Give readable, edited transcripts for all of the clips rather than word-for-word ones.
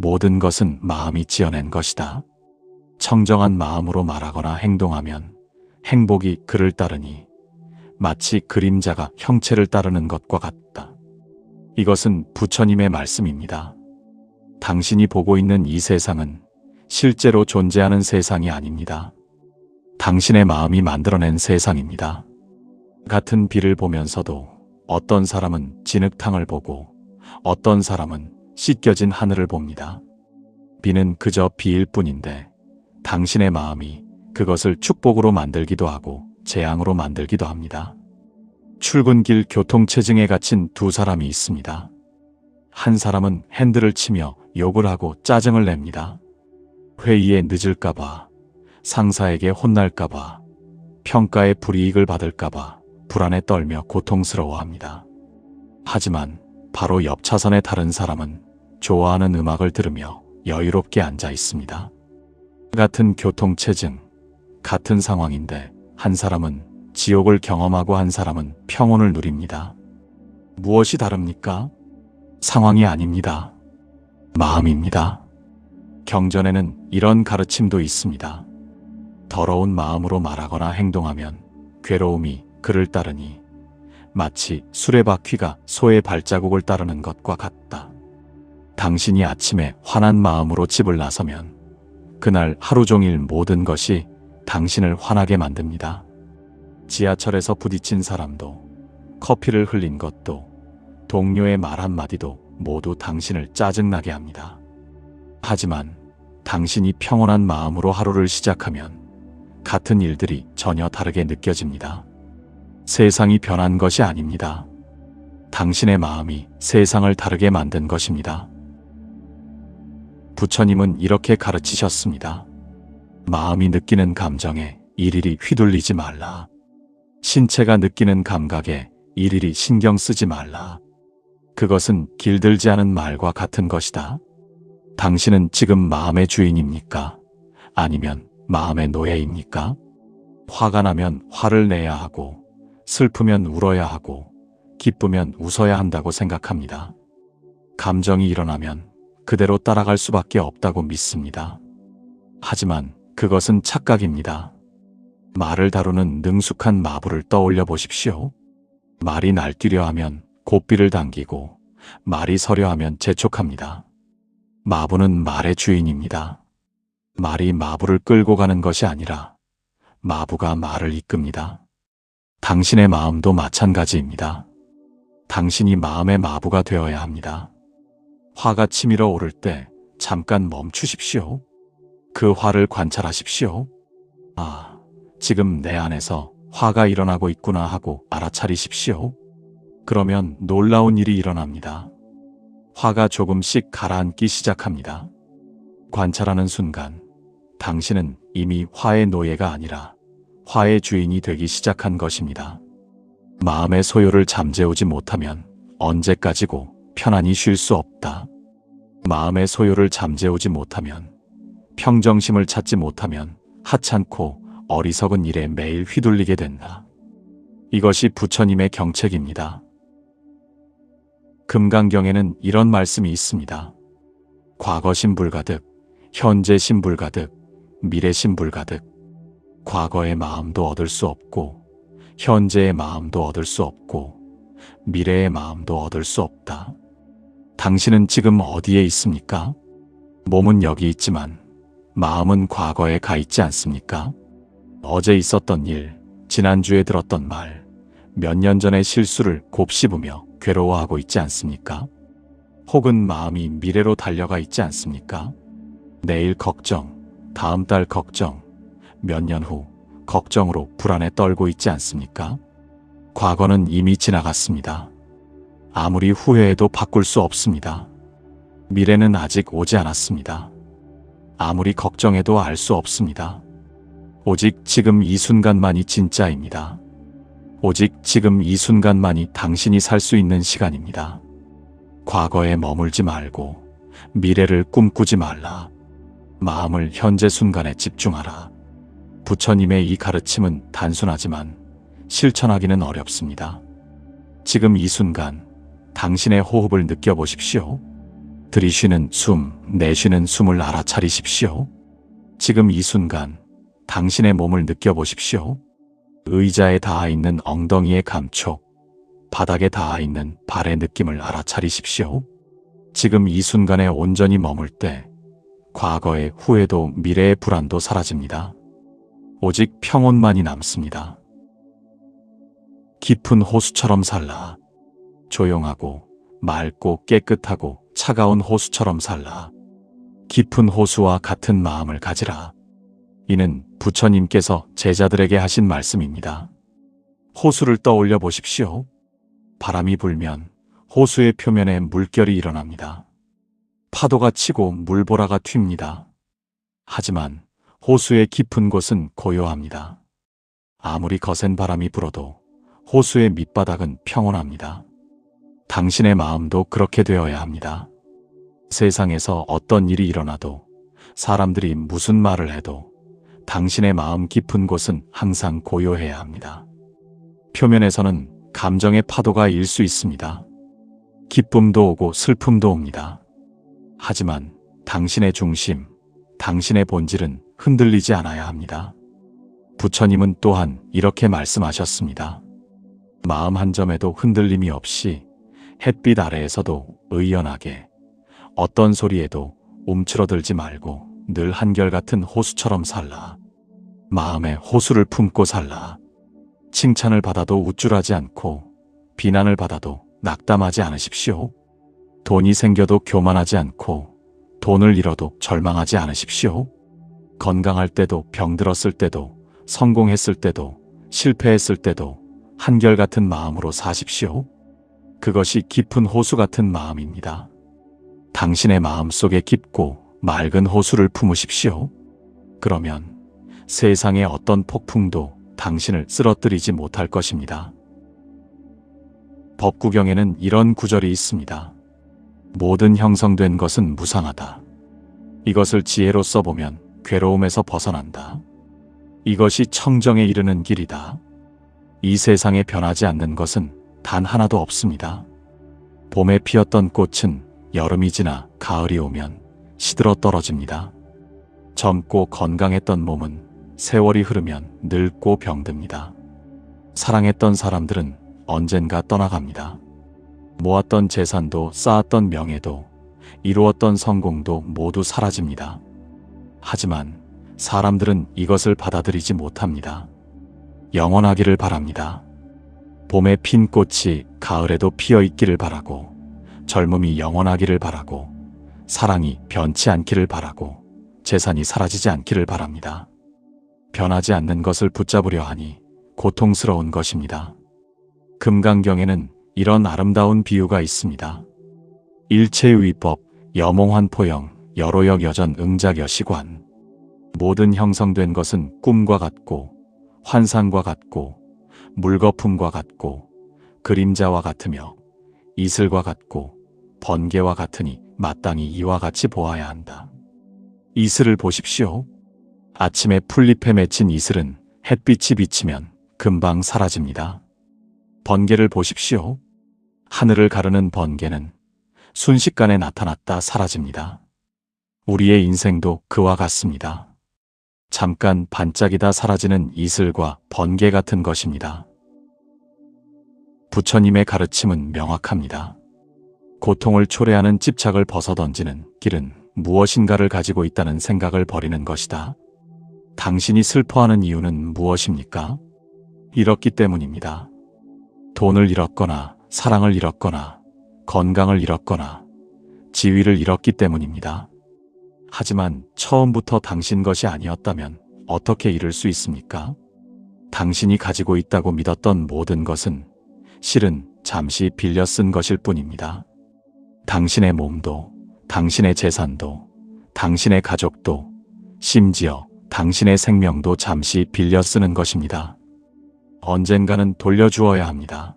모든 것은 마음이 지어낸 것이다. 청정한 마음으로 말하거나 행동하면 행복이 그를 따르니 마치 그림자가 형체를 따르는 것과 같다. 이것은 부처님의 말씀입니다. 당신이 보고 있는 이 세상은 실제로 존재하는 세상이 아닙니다. 당신의 마음이 만들어낸 세상입니다. 같은 비를 보면서도 어떤 사람은 진흙탕을 보고 어떤 사람은 씻겨진 하늘을 봅니다. 비는 그저 비일 뿐인데 당신의 마음이 그것을 축복으로 만들기도 하고 재앙으로 만들기도 합니다. 출근길 교통체증에 갇힌 두 사람이 있습니다. 한 사람은 핸들을 치며 욕을 하고 짜증을 냅니다. 회의에 늦을까봐, 상사에게 혼날까봐, 평가에 불이익을 받을까봐 불안에 떨며 고통스러워합니다. 하지만 바로 옆 차선의 다른 사람은 좋아하는 음악을 들으며 여유롭게 앉아 있습니다. 같은 교통체증, 같은 상황인데 한 사람은 지옥을 경험하고 한 사람은 평온을 누립니다. 무엇이 다릅니까? 상황이 아닙니다. 마음입니다. 경전에는 이런 가르침도 있습니다. 더러운 마음으로 말하거나 행동하면 괴로움이 그를 따르니 마치 수레바퀴가 소의 발자국을 따르는 것과 같다. 당신이 아침에 화난 마음으로 집을 나서면 그날 하루 종일 모든 것이 당신을 화나게 만듭니다. 지하철에서 부딪힌 사람도, 커피를 흘린 것도, 동료의 말 한마디도 모두 당신을 짜증나게 합니다. 하지만 당신이 평온한 마음으로 하루를 시작하면 같은 일들이 전혀 다르게 느껴집니다. 세상이 변한 것이 아닙니다. 당신의 마음이 세상을 다르게 만든 것입니다. 부처님은 이렇게 가르치셨습니다. 마음이 느끼는 감정에 일일이 휘둘리지 말라. 신체가 느끼는 감각에 일일이 신경 쓰지 말라. 그것은 길들지 않은 말과 같은 것이다. 당신은 지금 마음의 주인입니까? 아니면 마음의 노예입니까? 화가 나면 화를 내야 하고, 슬프면 울어야 하고, 기쁘면 웃어야 한다고 생각합니다. 감정이 일어나면 그대로 따라갈 수밖에 없다고 믿습니다. 하지만 그것은 착각입니다. 말을 다루는 능숙한 마부를 떠올려 보십시오. 말이 날뛰려 하면 고삐를 당기고 말이 서려 하면 재촉합니다. 마부는 말의 주인입니다. 말이 마부를 끌고 가는 것이 아니라 마부가 말을 이끕니다. 당신의 마음도 마찬가지입니다. 당신이 마음의 마부가 되어야 합니다. 화가 치밀어 오를 때 잠깐 멈추십시오. 그 화를 관찰하십시오. 아, 지금 내 안에서 화가 일어나고 있구나 하고 알아차리십시오. 그러면 놀라운 일이 일어납니다. 화가 조금씩 가라앉기 시작합니다. 관찰하는 순간 당신은 이미 화의 노예가 아니라 화의 주인이 되기 시작한 것입니다. 마음의 소요를 잠재우지 못하면 언제까지고 편안히 쉴 수 없다. 마음의 소요를 잠재우지 못하면, 평정심을 찾지 못하면 하찮고 어리석은 일에 매일 휘둘리게 된다. 이것이 부처님의 경책입니다. 금강경에는 이런 말씀이 있습니다. 과거심불가득, 현재심불가득, 미래심불가득. 과거의 마음도 얻을 수 없고, 현재의 마음도 얻을 수 없고, 미래의 마음도 얻을 수 없다. 당신은 지금 어디에 있습니까? 몸은 여기 있지만 마음은 과거에 가 있지 않습니까? 어제 있었던 일, 지난주에 들었던 말, 몇 년 전의 실수를 곱씹으며 괴로워하고 있지 않습니까? 혹은 마음이 미래로 달려가 있지 않습니까? 내일 걱정, 다음 달 걱정, 몇 년 후 걱정으로 불안에 떨고 있지 않습니까? 과거는 이미 지나갔습니다. 아무리 후회해도 바꿀 수 없습니다. 미래는 아직 오지 않았습니다. 아무리 걱정해도 알 수 없습니다. 오직 지금 이 순간만이 진짜입니다. 오직 지금 이 순간만이 당신이 살 수 있는 시간입니다. 과거에 머물지 말고 미래를 꿈꾸지 말라. 마음을 현재 순간에 집중하라. 부처님의 이 가르침은 단순하지만 실천하기는 어렵습니다. 지금 이 순간 당신의 호흡을 느껴보십시오. 들이쉬는 숨, 내쉬는 숨을 알아차리십시오. 지금 이 순간 당신의 몸을 느껴보십시오. 의자에 닿아있는 엉덩이의 감촉, 바닥에 닿아있는 발의 느낌을 알아차리십시오. 지금 이 순간에 온전히 머물 때 과거의 후회도 미래의 불안도 사라집니다. 오직 평온만이 남습니다. 깊은 호수처럼 살라. 조용하고 맑고 깨끗하고 차가운 호수처럼 살라. 깊은 호수와 같은 마음을 가지라. 이는 부처님께서 제자들에게 하신 말씀입니다. 호수를 떠올려 보십시오. 바람이 불면 호수의 표면에 물결이 일어납니다. 파도가 치고 물보라가 튑니다. 하지만 호수의 깊은 곳은 고요합니다. 아무리 거센 바람이 불어도 호수의 밑바닥은 평온합니다. 당신의 마음도 그렇게 되어야 합니다. 세상에서 어떤 일이 일어나도, 사람들이 무슨 말을 해도 당신의 마음 깊은 곳은 항상 고요해야 합니다. 표면에서는 감정의 파도가 일 수 있습니다. 기쁨도 오고 슬픔도 옵니다. 하지만 당신의 중심, 당신의 본질은 흔들리지 않아야 합니다. 부처님은 또한 이렇게 말씀하셨습니다. 마음 한 점에도 흔들림이 없이 햇빛 아래에서도 의연하게, 어떤 소리에도 움츠러들지 말고 늘 한결같은 호수처럼 살라. 마음에 호수를 품고 살라. 칭찬을 받아도 우쭐하지 않고 비난을 받아도 낙담하지 않으십시오. 돈이 생겨도 교만하지 않고 돈을 잃어도 절망하지 않으십시오. 건강할 때도 병들었을 때도 성공했을 때도 실패했을 때도 한결같은 마음으로 사십시오. 그것이 깊은 호수 같은 마음입니다. 당신의 마음 속에 깊고 맑은 호수를 품으십시오. 그러면 세상의 어떤 폭풍도 당신을 쓰러뜨리지 못할 것입니다. 법구경에는 이런 구절이 있습니다. 모든 형성된 것은 무상하다. 이것을 지혜로 써보면 괴로움에서 벗어난다. 이것이 청정에 이르는 길이다. 이 세상에 변하지 않는 것은 단 하나도 없습니다. 봄에 피었던 꽃은 여름이 지나 가을이 오면 시들어 떨어집니다. 젊고 건강했던 몸은 세월이 흐르면 늙고 병듭니다. 사랑했던 사람들은 언젠가 떠나갑니다. 모았던 재산도 쌓았던 명예도 이루었던 성공도 모두 사라집니다. 하지만 사람들은 이것을 받아들이지 못합니다. 영원하기를 바랍니다. 봄에 핀 꽃이 가을에도 피어 있기를 바라고, 젊음이 영원하기를 바라고, 사랑이 변치 않기를 바라고, 재산이 사라지지 않기를 바랍니다. 변하지 않는 것을 붙잡으려 하니 고통스러운 것입니다. 금강경에는 이런 아름다운 비유가 있습니다. 일체의법, 여몽환포영, 여로역 여전 응작여시관. 모든 형성된 것은 꿈과 같고 환상과 같고 물거품과 같고 그림자와 같으며 이슬과 같고 번개와 같으니 마땅히 이와 같이 보아야 한다. 이슬을 보십시오. 아침에 풀잎에 맺힌 이슬은 햇빛이 비치면 금방 사라집니다. 번개를 보십시오. 하늘을 가르는 번개는 순식간에 나타났다 사라집니다. 우리의 인생도 그와 같습니다. 잠깐 반짝이다 사라지는 이슬과 번개 같은 것입니다. 부처님의 가르침은 명확합니다. 고통을 초래하는 집착을 벗어던지는 길은 무엇인가를 가지고 있다는 생각을 버리는 것이다. 당신이 슬퍼하는 이유는 무엇입니까? 잃었기 때문입니다. 돈을 잃었거나 사랑을 잃었거나 건강을 잃었거나 지위를 잃었기 때문입니다. 하지만 처음부터 당신 것이 아니었다면 어떻게 잃을 수 있습니까? 당신이 가지고 있다고 믿었던 모든 것은 실은 잠시 빌려 쓴 것일 뿐입니다. 당신의 몸도, 당신의 재산도, 당신의 가족도, 심지어 당신의 생명도 잠시 빌려 쓰는 것입니다. 언젠가는 돌려주어야 합니다.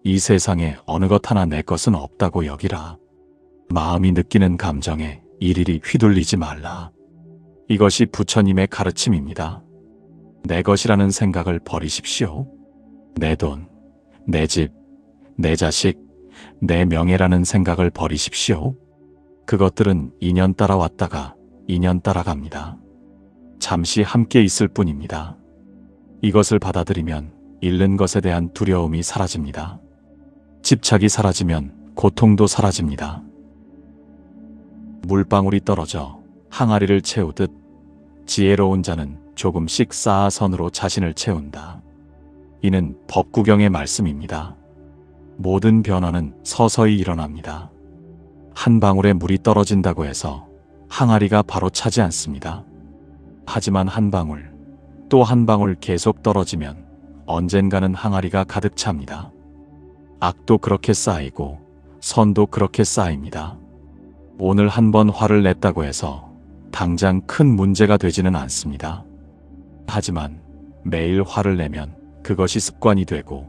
이 세상에 어느 것 하나 내 것은 없다고 여기라. 마음이 느끼는 감정에 일일이 휘둘리지 말라. 이것이 부처님의 가르침입니다. 내 것이라는 생각을 버리십시오. 내 돈, 내 집, 내 자식, 내 명예라는 생각을 버리십시오. 그것들은 인연 따라왔다가 인연 따라갑니다. 잠시 함께 있을 뿐입니다. 이것을 받아들이면 잃는 것에 대한 두려움이 사라집니다. 집착이 사라지면 고통도 사라집니다. 물방울이 떨어져 항아리를 채우듯 지혜로운 자는 조금씩 쌓아 선으로 자신을 채운다. 이는 법구경의 말씀입니다. 모든 변화는 서서히 일어납니다. 한 방울의 물이 떨어진다고 해서 항아리가 바로 차지 않습니다. 하지만 한 방울, 또 한 방울 계속 떨어지면 언젠가는 항아리가 가득 찹니다. 악도 그렇게 쌓이고 선도 그렇게 쌓입니다. 오늘 한 번 화를 냈다고 해서 당장 큰 문제가 되지는 않습니다. 하지만 매일 화를 내면 그것이 습관이 되고,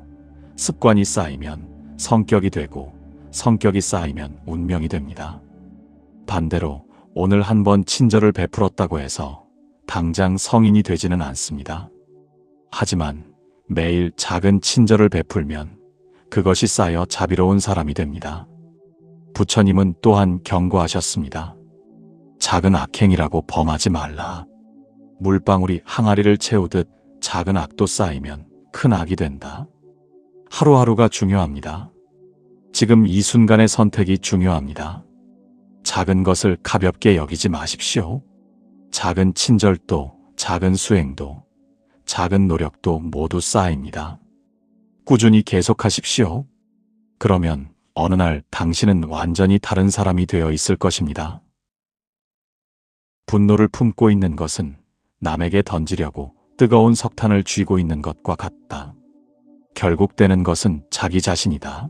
습관이 쌓이면 성격이 되고, 성격이 쌓이면 운명이 됩니다. 반대로 오늘 한 번 친절을 베풀었다고 해서 당장 성인이 되지는 않습니다. 하지만 매일 작은 친절을 베풀면 그것이 쌓여 자비로운 사람이 됩니다. 부처님은 또한 경고하셨습니다. 작은 악행이라고 범하지 말라. 물방울이 항아리를 채우듯 작은 악도 쌓이면 큰 악이 된다. 하루하루가 중요합니다. 지금 이 순간의 선택이 중요합니다. 작은 것을 가볍게 여기지 마십시오. 작은 친절도, 작은 수행도, 작은 노력도 모두 쌓입니다. 꾸준히 계속하십시오. 그러면 어느 날 당신은 완전히 다른 사람이 되어 있을 것입니다. 분노를 품고 있는 것은 남에게 던지려고 뜨거운 석탄을 쥐고 있는 것과 같다. 결국 되는 것은 자기 자신이다.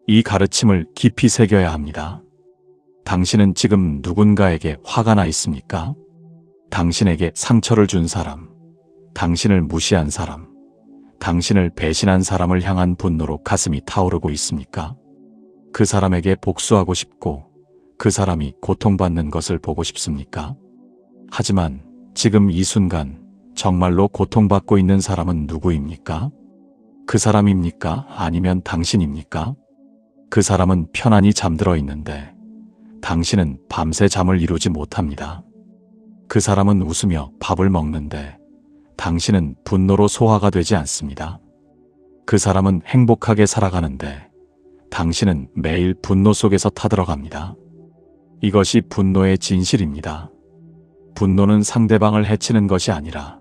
이 가르침을 깊이 새겨야 합니다. 당신은 지금 누군가에게 화가 나 있습니까? 당신에게 상처를 준 사람, 당신을 무시한 사람, 당신을 배신한 사람을 향한 분노로 가슴이 타오르고 있습니까? 그 사람에게 복수하고 싶고 그 사람이 고통받는 것을 보고 싶습니까? 하지만 지금 이 순간 정말로 고통받고 있는 사람은 누구입니까? 그 사람입니까? 아니면 당신입니까? 그 사람은 편안히 잠들어 있는데 당신은 밤새 잠을 이루지 못합니다. 그 사람은 웃으며 밥을 먹는데 당신은 분노로 소화가 되지 않습니다. 그 사람은 행복하게 살아가는데 당신은 매일 분노 속에서 타들어갑니다. 이것이 분노의 진실입니다. 분노는 상대방을 해치는 것이 아니라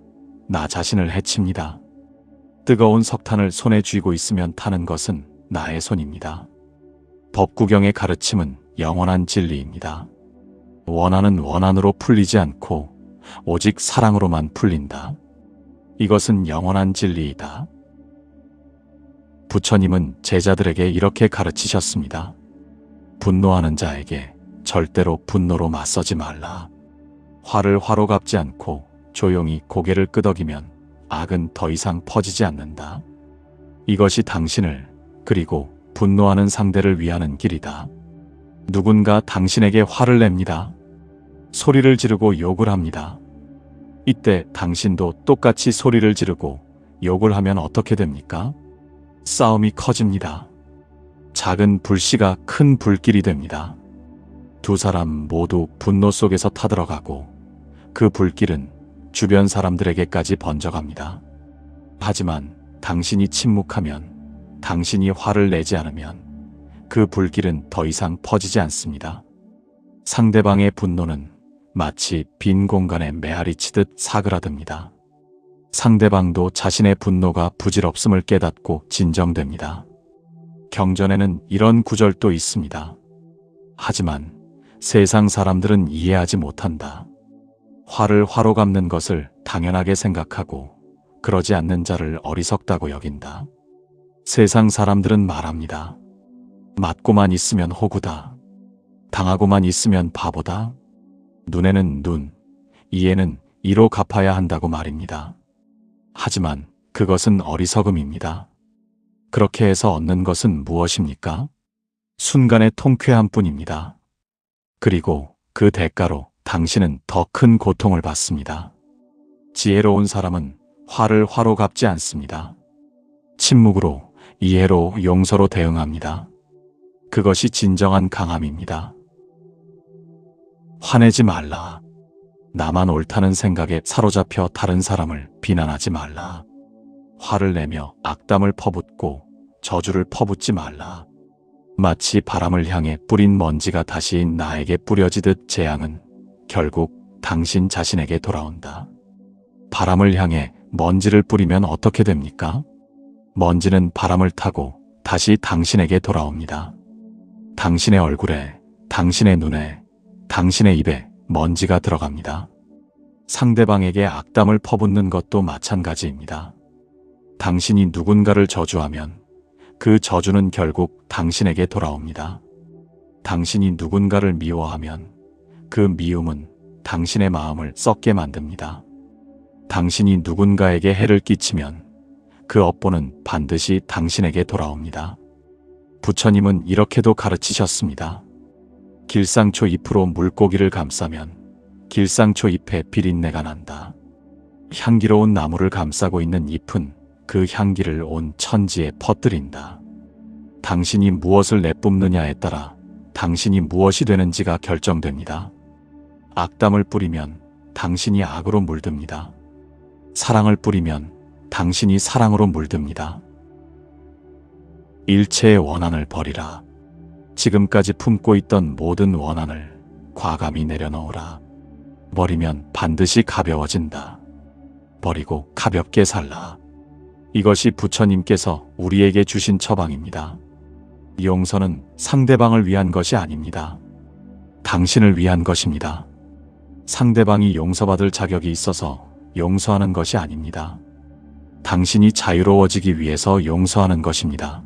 나 자신을 해칩니다. 뜨거운 석탄을 손에 쥐고 있으면 타는 것은 나의 손입니다. 법구경의 가르침은 영원한 진리입니다. 원한은 원한으로 풀리지 않고 오직 사랑으로만 풀린다. 이것은 영원한 진리이다. 부처님은 제자들에게 이렇게 가르치셨습니다. 분노하는 자에게 절대로 분노로 맞서지 말라. 화를 화로 갚지 않고 조용히 고개를 끄덕이면 악은 더 이상 퍼지지 않는다. 이것이 당신을 그리고 분노하는 상대를 위하는 길이다. 누군가 당신에게 화를 냅니다. 소리를 지르고 욕을 합니다. 이때 당신도 똑같이 소리를 지르고 욕을 하면 어떻게 됩니까? 싸움이 커집니다. 작은 불씨가 큰 불길이 됩니다. 두 사람 모두 분노 속에서 타들어가고 그 불길은 주변 사람들에게까지 번져갑니다. 하지만 당신이 침묵하면, 당신이 화를 내지 않으면 그 불길은 더 이상 퍼지지 않습니다. 상대방의 분노는 마치 빈 공간에 메아리 치듯 사그라듭니다. 상대방도 자신의 분노가 부질없음을 깨닫고 진정됩니다. 경전에는 이런 구절도 있습니다. 하지만 세상 사람들은 이해하지 못한다. 화를 화로 갚는 것을 당연하게 생각하고 그러지 않는 자를 어리석다고 여긴다. 세상 사람들은 말합니다. 맞고만 있으면 호구다. 당하고만 있으면 바보다. 눈에는 눈, 이에는 이로 갚아야 한다고 말입니다. 하지만 그것은 어리석음입니다. 그렇게 해서 얻는 것은 무엇입니까? 순간의 통쾌함 뿐입니다. 그리고 그 대가로 당신은 더 큰 고통을 받습니다. 지혜로운 사람은 화를 화로 갚지 않습니다. 침묵으로, 이해로, 용서로 대응합니다. 그것이 진정한 강함입니다. 화내지 말라. 나만 옳다는 생각에 사로잡혀 다른 사람을 비난하지 말라. 화를 내며 악담을 퍼붓고 저주를 퍼붓지 말라. 마치 바람을 향해 뿌린 먼지가 다시 나에게 뿌려지듯 재앙은 결국 당신 자신에게 돌아온다. 바람을 향해 먼지를 뿌리면 어떻게 됩니까? 먼지는 바람을 타고 다시 당신에게 돌아옵니다. 당신의 얼굴에, 당신의 눈에, 당신의 입에 먼지가 들어갑니다. 상대방에게 악담을 퍼붓는 것도 마찬가지입니다. 당신이 누군가를 저주하면 그 저주는 결국 당신에게 돌아옵니다. 당신이 누군가를 미워하면 그 미움은 당신의 마음을 썩게 만듭니다. 당신이 누군가에게 해를 끼치면 그 업보는 반드시 당신에게 돌아옵니다. 부처님은 이렇게도 가르치셨습니다. 길상초 잎으로 물고기를 감싸면 길상초 잎에 비린내가 난다. 향기로운 나무를 감싸고 있는 잎은 그 향기를 온 천지에 퍼뜨린다. 당신이 무엇을 내뿜느냐에 따라 당신이 무엇이 되는지가 결정됩니다. 악담을 뿌리면 당신이 악으로 물듭니다. 사랑을 뿌리면 당신이 사랑으로 물듭니다. 일체의 원한을 버리라. 지금까지 품고 있던 모든 원한을 과감히 내려놓으라. 버리면 반드시 가벼워진다. 버리고 가볍게 살라. 이것이 부처님께서 우리에게 주신 처방입니다. 용서는 상대방을 위한 것이 아닙니다. 당신을 위한 것입니다. 상대방이 용서받을 자격이 있어서 용서하는 것이 아닙니다. 당신이 자유로워지기 위해서 용서하는 것입니다.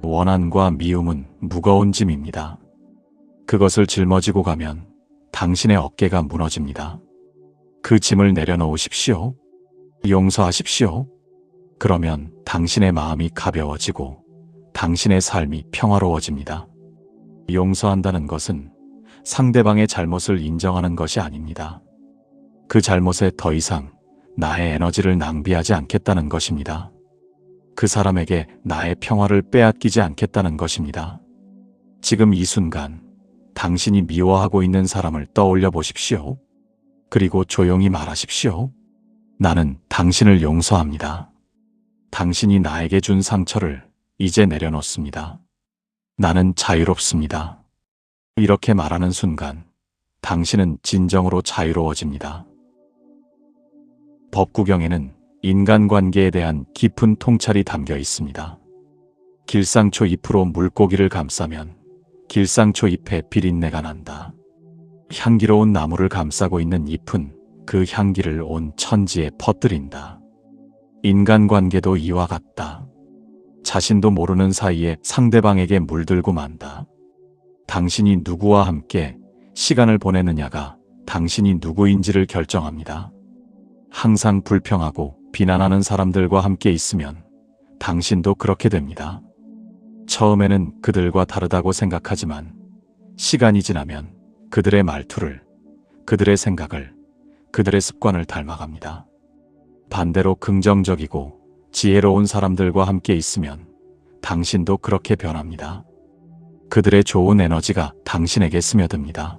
원한과 미움은 무거운 짐입니다. 그것을 짊어지고 가면 당신의 어깨가 무너집니다. 그 짐을 내려놓으십시오. 용서하십시오. 그러면 당신의 마음이 가벼워지고 당신의 삶이 평화로워집니다. 용서한다는 것은 상대방의 잘못을 인정하는 것이 아닙니다. 그 잘못에 더 이상 나의 에너지를 낭비하지 않겠다는 것입니다. 그 사람에게 나의 평화를 빼앗기지 않겠다는 것입니다. 지금 이 순간 당신이 미워하고 있는 사람을 떠올려 보십시오. 그리고 조용히 말하십시오. 나는 당신을 용서합니다. 당신이 나에게 준 상처를 이제 내려놓습니다. 나는 자유롭습니다. 이렇게 말하는 순간 당신은 진정으로 자유로워집니다. 법구경에는 인간관계에 대한 깊은 통찰이 담겨 있습니다. 길상초 잎으로 물고기를 감싸면 길상초 잎에 비린내가 난다. 향기로운 나무를 감싸고 있는 잎은 그 향기를 온 천지에 퍼뜨린다. 인간관계도 이와 같다. 자신도 모르는 사이에 상대방에게 물들고 만다. 당신이 누구와 함께 시간을 보내느냐가 당신이 누구인지를 결정합니다. 항상 불평하고 비난하는 사람들과 함께 있으면 당신도 그렇게 됩니다. 처음에는 그들과 다르다고 생각하지만 시간이 지나면 그들의 말투를, 그들의 생각을, 그들의 습관을 닮아갑니다. 반대로 긍정적이고 지혜로운 사람들과 함께 있으면 당신도 그렇게 변합니다. 그들의 좋은 에너지가 당신에게 스며듭니다.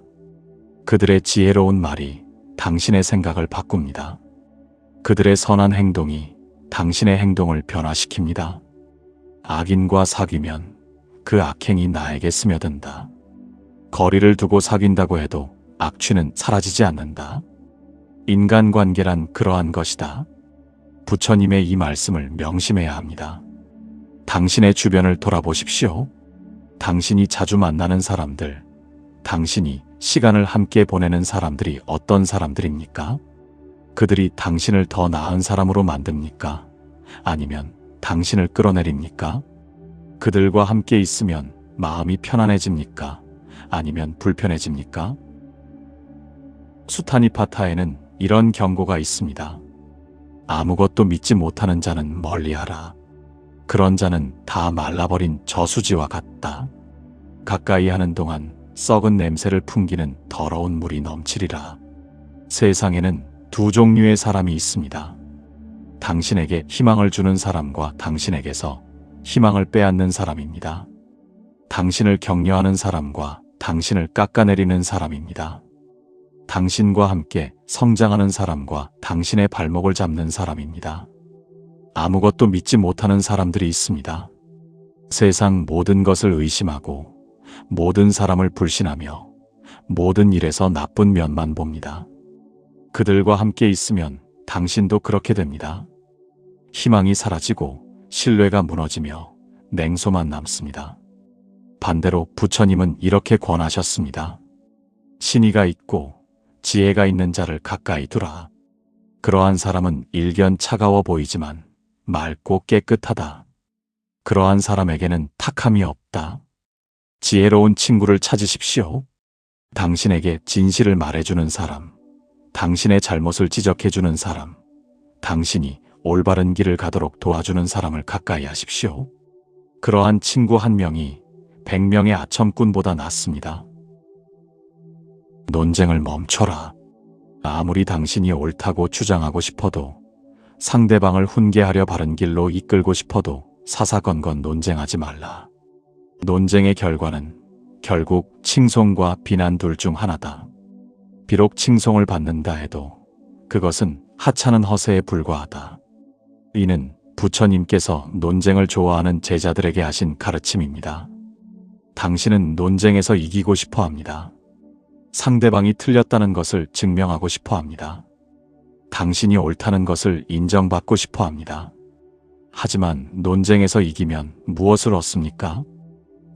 그들의 지혜로운 말이 당신의 생각을 바꿉니다. 그들의 선한 행동이 당신의 행동을 변화시킵니다. 악인과 사귀면 그 악행이 나에게 스며든다. 거리를 두고 사귄다고 해도 악취는 사라지지 않는다. 인간관계란 그러한 것이다. 부처님의 이 말씀을 명심해야 합니다. 당신의 주변을 돌아보십시오. 당신이 자주 만나는 사람들, 당신이 시간을 함께 보내는 사람들이 어떤 사람들입니까? 그들이 당신을 더 나은 사람으로 만듭니까? 아니면 당신을 끌어내립니까? 그들과 함께 있으면 마음이 편안해집니까? 아니면 불편해집니까? 수타니파타에는 이런 경고가 있습니다. 아무것도 믿지 못하는 자는 멀리하라. 그런 자는 다 말라버린 저수지와 같다. 가까이 하는 동안 썩은 냄새를 풍기는 더러운 물이 넘치리라. 세상에는 두 종류의 사람이 있습니다. 당신에게 희망을 주는 사람과 당신에게서 희망을 빼앗는 사람입니다. 당신을 격려하는 사람과 당신을 깎아내리는 사람입니다. 당신과 함께 성장하는 사람과 당신의 발목을 잡는 사람입니다. 아무것도 믿지 못하는 사람들이 있습니다. 세상 모든 것을 의심하고 모든 사람을 불신하며 모든 일에서 나쁜 면만 봅니다. 그들과 함께 있으면 당신도 그렇게 됩니다. 희망이 사라지고 신뢰가 무너지며 냉소만 남습니다. 반대로 부처님은 이렇게 권하셨습니다. 신의가 있고 지혜가 있는 자를 가까이 두라. 그러한 사람은 일견 차가워 보이지만 맑고 깨끗하다. 그러한 사람에게는 탁함이 없다. 지혜로운 친구를 찾으십시오. 당신에게 진실을 말해주는 사람, 당신의 잘못을 지적해주는 사람, 당신이 올바른 길을 가도록 도와주는 사람을 가까이 하십시오. 그러한 친구 한 명이 100명의 아첨꾼보다 낫습니다. 논쟁을 멈춰라. 아무리 당신이 옳다고 주장하고 싶어도, 상대방을 훈계하려 바른 길로 이끌고 싶어도 사사건건 논쟁하지 말라. 논쟁의 결과는 결국 칭송과 비난 둘 중 하나다. 비록 칭송을 받는다 해도 그것은 하찮은 허세에 불과하다. 이는 부처님께서 논쟁을 좋아하는 제자들에게 하신 가르침입니다. 당신은 논쟁에서 이기고 싶어 합니다. 상대방이 틀렸다는 것을 증명하고 싶어 합니다. 당신이 옳다는 것을 인정받고 싶어 합니다. 하지만 논쟁에서 이기면 무엇을 얻습니까?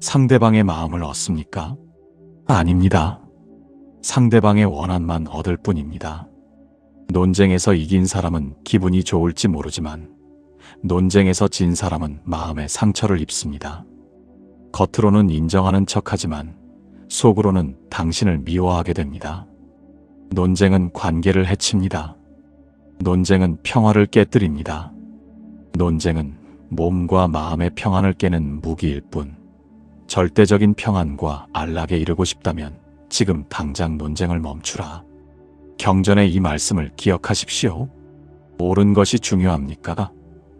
상대방의 마음을 얻습니까? 아닙니다. 상대방의 원한만 얻을 뿐입니다. 논쟁에서 이긴 사람은 기분이 좋을지 모르지만 논쟁에서 진 사람은 마음에 상처를 입습니다. 겉으로는 인정하는 척하지만 속으로는 당신을 미워하게 됩니다. 논쟁은 관계를 해칩니다. 논쟁은 평화를 깨뜨립니다. 논쟁은 몸과 마음의 평안을 깨는 무기일 뿐, 절대적인 평안과 안락에 이르고 싶다면 지금 당장 논쟁을 멈추라. 경전의 이 말씀을 기억하십시오. 옳은 것이 중요합니까?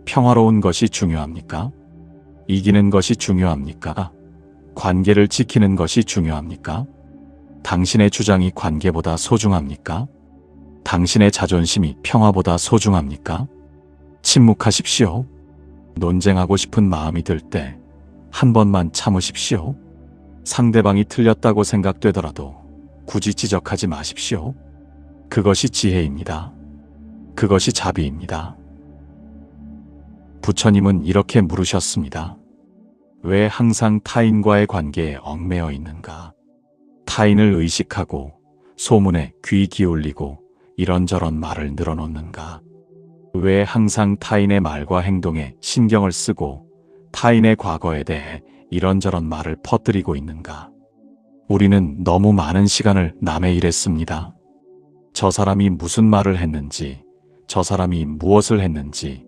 평화로운 것이 중요합니까? 이기는 것이 중요합니까? 관계를 지키는 것이 중요합니까? 당신의 주장이 관계보다 소중합니까? 당신의 자존심이 평화보다 소중합니까? 침묵하십시오. 논쟁하고 싶은 마음이 들 때 한 번만 참으십시오. 상대방이 틀렸다고 생각되더라도 굳이 지적하지 마십시오. 그것이 지혜입니다. 그것이 자비입니다. 부처님은 이렇게 물으셨습니다. 왜 항상 타인과의 관계에 얽매여 있는가? 타인을 의식하고 소문에 귀 기울이고 이런저런 말을 늘어놓는가? 왜 항상 타인의 말과 행동에 신경을 쓰고 타인의 과거에 대해 이런저런 말을 퍼뜨리고 있는가? 우리는 너무 많은 시간을 남의 일에 씁니다. 저 사람이 무슨 말을 했는지, 저 사람이 무엇을 했는지,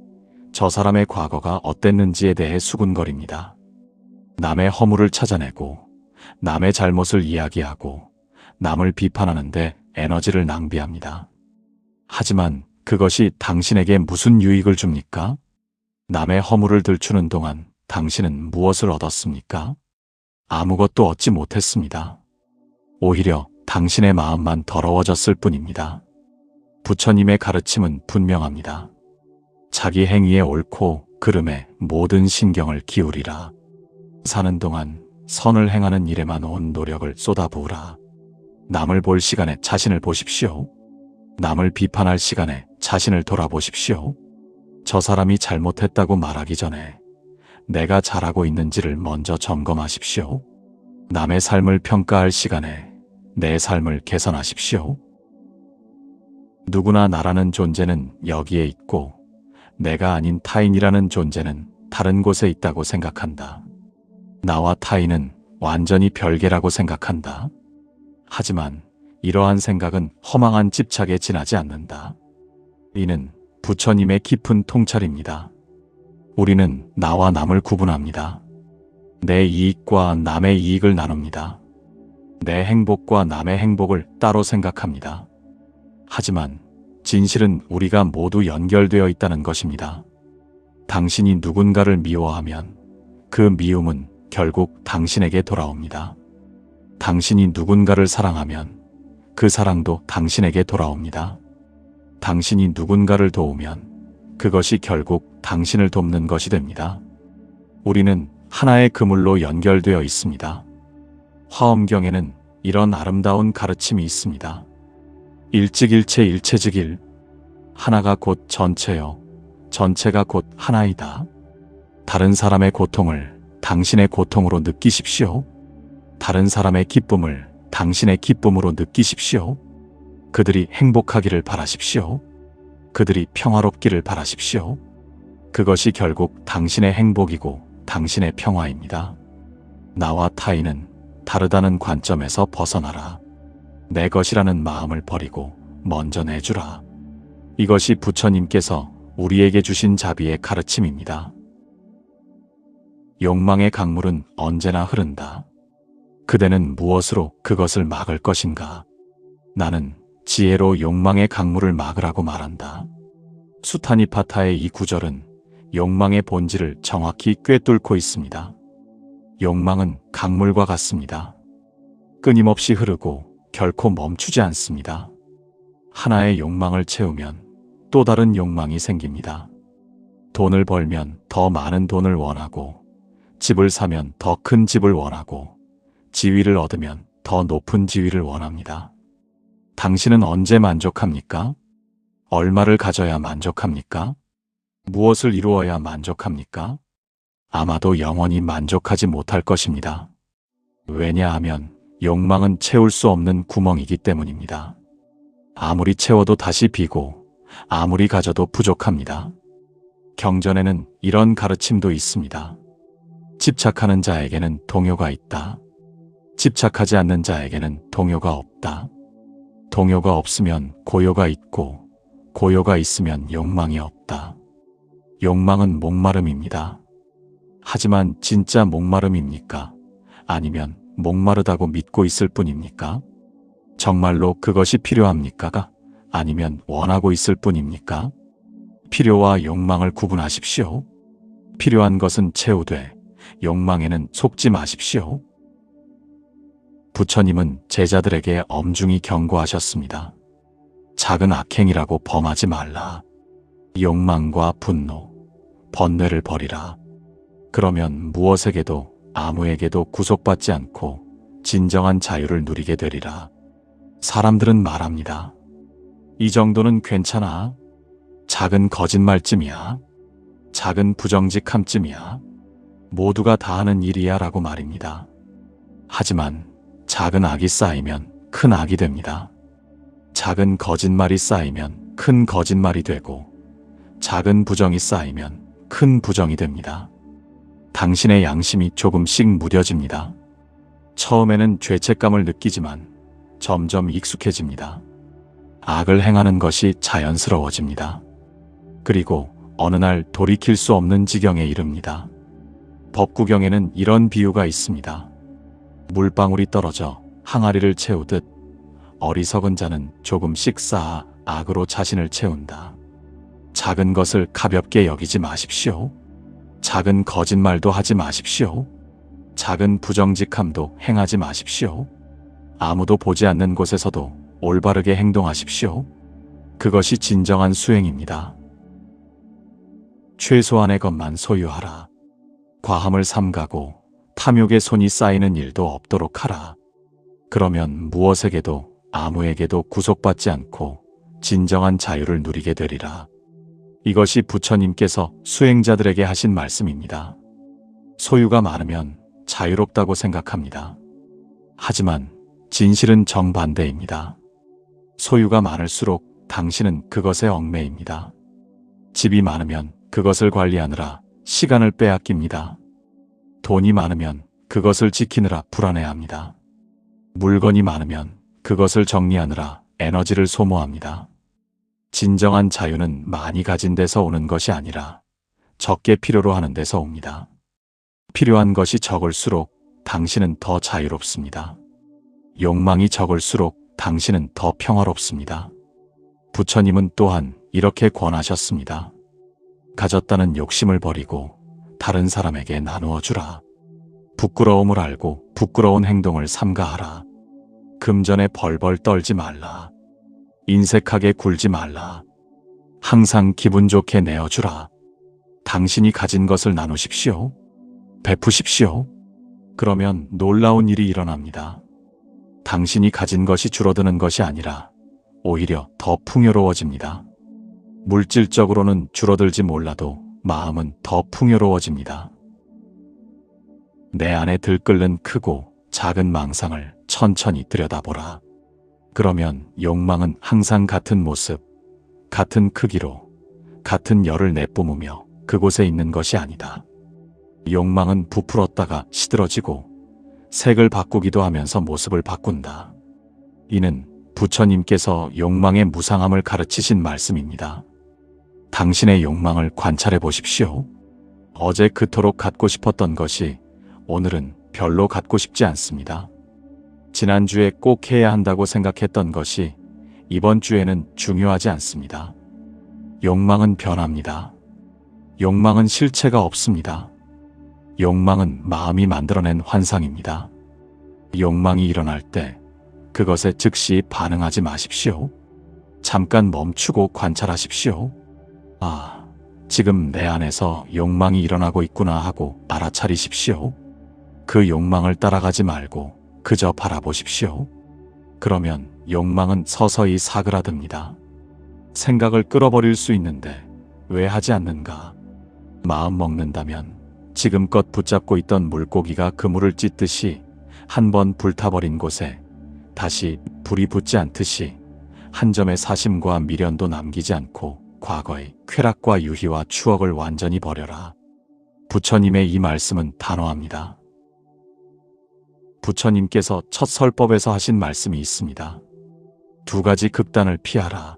저 사람의 과거가 어땠는지에 대해 수군거립니다. 남의 허물을 찾아내고 남의 잘못을 이야기하고 남을 비판하는데 에너지를 낭비합니다. 하지만 그것이 당신에게 무슨 유익을 줍니까? 남의 허물을 들추는 동안 당신은 무엇을 얻었습니까? 아무것도 얻지 못했습니다. 오히려 당신의 마음만 더러워졌을 뿐입니다. 부처님의 가르침은 분명합니다. 자기 행위의 옳고 그름에 모든 신경을 기울이라. 사는 동안 선을 행하는 일에만 온 노력을 쏟아부으라. 남을 볼 시간에 자신을 보십시오. 남을 비판할 시간에 자신을 돌아보십시오. 저 사람이 잘못했다고 말하기 전에 내가 잘하고 있는지를 먼저 점검하십시오. 남의 삶을 평가할 시간에 내 삶을 개선하십시오. 누구나 나라는 존재는 여기에 있고 내가 아닌 타인이라는 존재는 다른 곳에 있다고 생각한다. 나와 타인은 완전히 별개라고 생각한다. 하지만 이러한 생각은 허망한 집착에 지나지 않는다. 이는 부처님의 깊은 통찰입니다. 우리는 나와 남을 구분합니다. 내 이익과 남의 이익을 나눕니다. 내 행복과 남의 행복을 따로 생각합니다. 하지만 진실은 우리가 모두 연결되어 있다는 것입니다. 당신이 누군가를 미워하면 그 미움은 결국 당신에게 돌아옵니다. 당신이 누군가를 사랑하면 그 사랑도 당신에게 돌아옵니다. 당신이 누군가를 도우면 그것이 결국 당신을 돕는 것이 됩니다. 우리는 하나의 그물로 연결되어 있습니다. 화엄경에는 이런 아름다운 가르침이 있습니다. 일직일체 일체즉일. 하나가 곧 전체요. 전체가 곧 하나이다. 다른 사람의 고통을 당신의 고통으로 느끼십시오. 다른 사람의 기쁨을 당신의 기쁨으로 느끼십시오. 그들이 행복하기를 바라십시오. 그들이 평화롭기를 바라십시오. 그것이 결국 당신의 행복이고 당신의 평화입니다. 나와 타인은 다르다는 관점에서 벗어나라. 내 것이라는 마음을 버리고 먼저 내주라. 이것이 부처님께서 우리에게 주신 자비의 가르침입니다. 욕망의 강물은 언제나 흐른다. 그대는 무엇으로 그것을 막을 것인가? 나는 지혜로 욕망의 강물을 막으라고 말한다. 수타니파타의 이 구절은 욕망의 본질을 정확히 꿰뚫고 있습니다. 욕망은 강물과 같습니다. 끊임없이 흐르고 결코 멈추지 않습니다. 하나의 욕망을 채우면 또 다른 욕망이 생깁니다. 돈을 벌면 더 많은 돈을 원하고, 집을 사면 더 큰 집을 원하고, 지위를 얻으면 더 높은 지위를 원합니다. 당신은 언제 만족합니까? 얼마를 가져야 만족합니까? 무엇을 이루어야 만족합니까? 아마도 영원히 만족하지 못할 것입니다. 왜냐하면 욕망은 채울 수 없는 구멍이기 때문입니다. 아무리 채워도 다시 비고, 아무리 가져도 부족합니다. 경전에는 이런 가르침도 있습니다. 집착하는 자에게는 동요가 있다. 집착하지 않는 자에게는 동요가 없다. 동요가 없으면 고요가 있고, 고요가 있으면 욕망이 없다. 욕망은 목마름입니다. 하지만 진짜 목마름입니까? 아니면 목마르다고 믿고 있을 뿐입니까? 정말로 그것이 필요합니까? 아니면 원하고 있을 뿐입니까? 필요와 욕망을 구분하십시오. 필요한 것은 채우되 욕망에는 속지 마십시오. 부처님은 제자들에게 엄중히 경고하셨습니다. 작은 악행이라고 범하지 말라. 욕망과 분노, 번뇌를 버리라. 그러면 무엇에게도 아무에게도 구속받지 않고 진정한 자유를 누리게 되리라. 사람들은 말합니다. 이 정도는 괜찮아. 작은 거짓말쯤이야. 작은 부정직함쯤이야. 모두가 다 하는 일이야 라고 말입니다. 하지만 작은 악이 쌓이면 큰 악이 됩니다. 작은 거짓말이 쌓이면 큰 거짓말이 되고, 작은 부정이 쌓이면 큰 부정이 됩니다. 당신의 양심이 조금씩 무뎌집니다. 처음에는 죄책감을 느끼지만 점점 익숙해집니다. 악을 행하는 것이 자연스러워집니다. 그리고 어느 날 돌이킬 수 없는 지경에 이릅니다. 법구경에는 이런 비유가 있습니다. 물방울이 떨어져 항아리를 채우듯 어리석은 자는 조금씩 쌓아 악으로 자신을 채운다. 작은 것을 가볍게 여기지 마십시오. 작은 거짓말도 하지 마십시오. 작은 부정직함도 행하지 마십시오. 아무도 보지 않는 곳에서도 올바르게 행동하십시오. 그것이 진정한 수행입니다. 최소한의 것만 소유하라. 과함을 삼가고 탐욕의 손이 쌓이는 일도 없도록 하라. 그러면 무엇에게도 아무에게도 구속받지 않고 진정한 자유를 누리게 되리라. 이것이 부처님께서 수행자들에게 하신 말씀입니다. 소유가 많으면 자유롭다고 생각합니다. 하지만 진실은 정반대입니다. 소유가 많을수록 당신은 그것에 얽매입니다. 집이 많으면 그것을 관리하느라 시간을 빼앗깁니다. 돈이 많으면 그것을 지키느라 불안해합니다. 물건이 많으면 그것을 정리하느라 에너지를 소모합니다. 진정한 자유는 많이 가진 데서 오는 것이 아니라 적게 필요로 하는 데서 옵니다. 필요한 것이 적을수록 당신은 더 자유롭습니다. 욕망이 적을수록 당신은 더 평화롭습니다. 부처님은 또한 이렇게 권하셨습니다. 가졌다는 욕심을 버리고 다른 사람에게 나누어 주라. 부끄러움을 알고 부끄러운 행동을 삼가하라. 금전에 벌벌 떨지 말라. 인색하게 굴지 말라. 항상 기분 좋게 내어주라. 당신이 가진 것을 나누십시오. 베푸십시오. 그러면 놀라운 일이 일어납니다. 당신이 가진 것이 줄어드는 것이 아니라 오히려 더 풍요로워집니다. 물질적으로는 줄어들지 몰라도 마음은 더 풍요로워집니다. 내 안에 들끓는 크고 작은 망상을 천천히 들여다보라. 그러면 욕망은 항상 같은 모습, 같은 크기로, 같은 열을 내뿜으며 그곳에 있는 것이 아니다. 욕망은 부풀었다가 시들어지고 색을 바꾸기도 하면서 모습을 바꾼다. 이는 부처님께서 욕망의 무상함을 가르치신 말씀입니다. 당신의 욕망을 관찰해 보십시오. 어제 그토록 갖고 싶었던 것이 오늘은 별로 갖고 싶지 않습니다. 지난주에 꼭 해야 한다고 생각했던 것이 이번 주에는 중요하지 않습니다. 욕망은 변합니다. 욕망은 실체가 없습니다. 욕망은 마음이 만들어낸 환상입니다. 욕망이 일어날 때 그것에 즉시 반응하지 마십시오. 잠깐 멈추고 관찰하십시오. 아, 지금 내 안에서 욕망이 일어나고 있구나 하고 알아차리십시오. 그 욕망을 따라가지 말고 그저 바라보십시오. 그러면 욕망은 서서히 사그라듭니다. 생각을 끌어버릴 수 있는데 왜 하지 않는가? 마음 먹는다면 지금껏 붙잡고 있던 물고기가 그물을 찢듯이 한번 불타버린 곳에 다시 불이 붙지 않듯이 한 점의 사심과 미련도 남기지 않고 과거의 쾌락과 유희와 추억을 완전히 버려라. 부처님의 이 말씀은 단호합니다. 부처님께서 첫 설법에서 하신 말씀이 있습니다. 두 가지 극단을 피하라.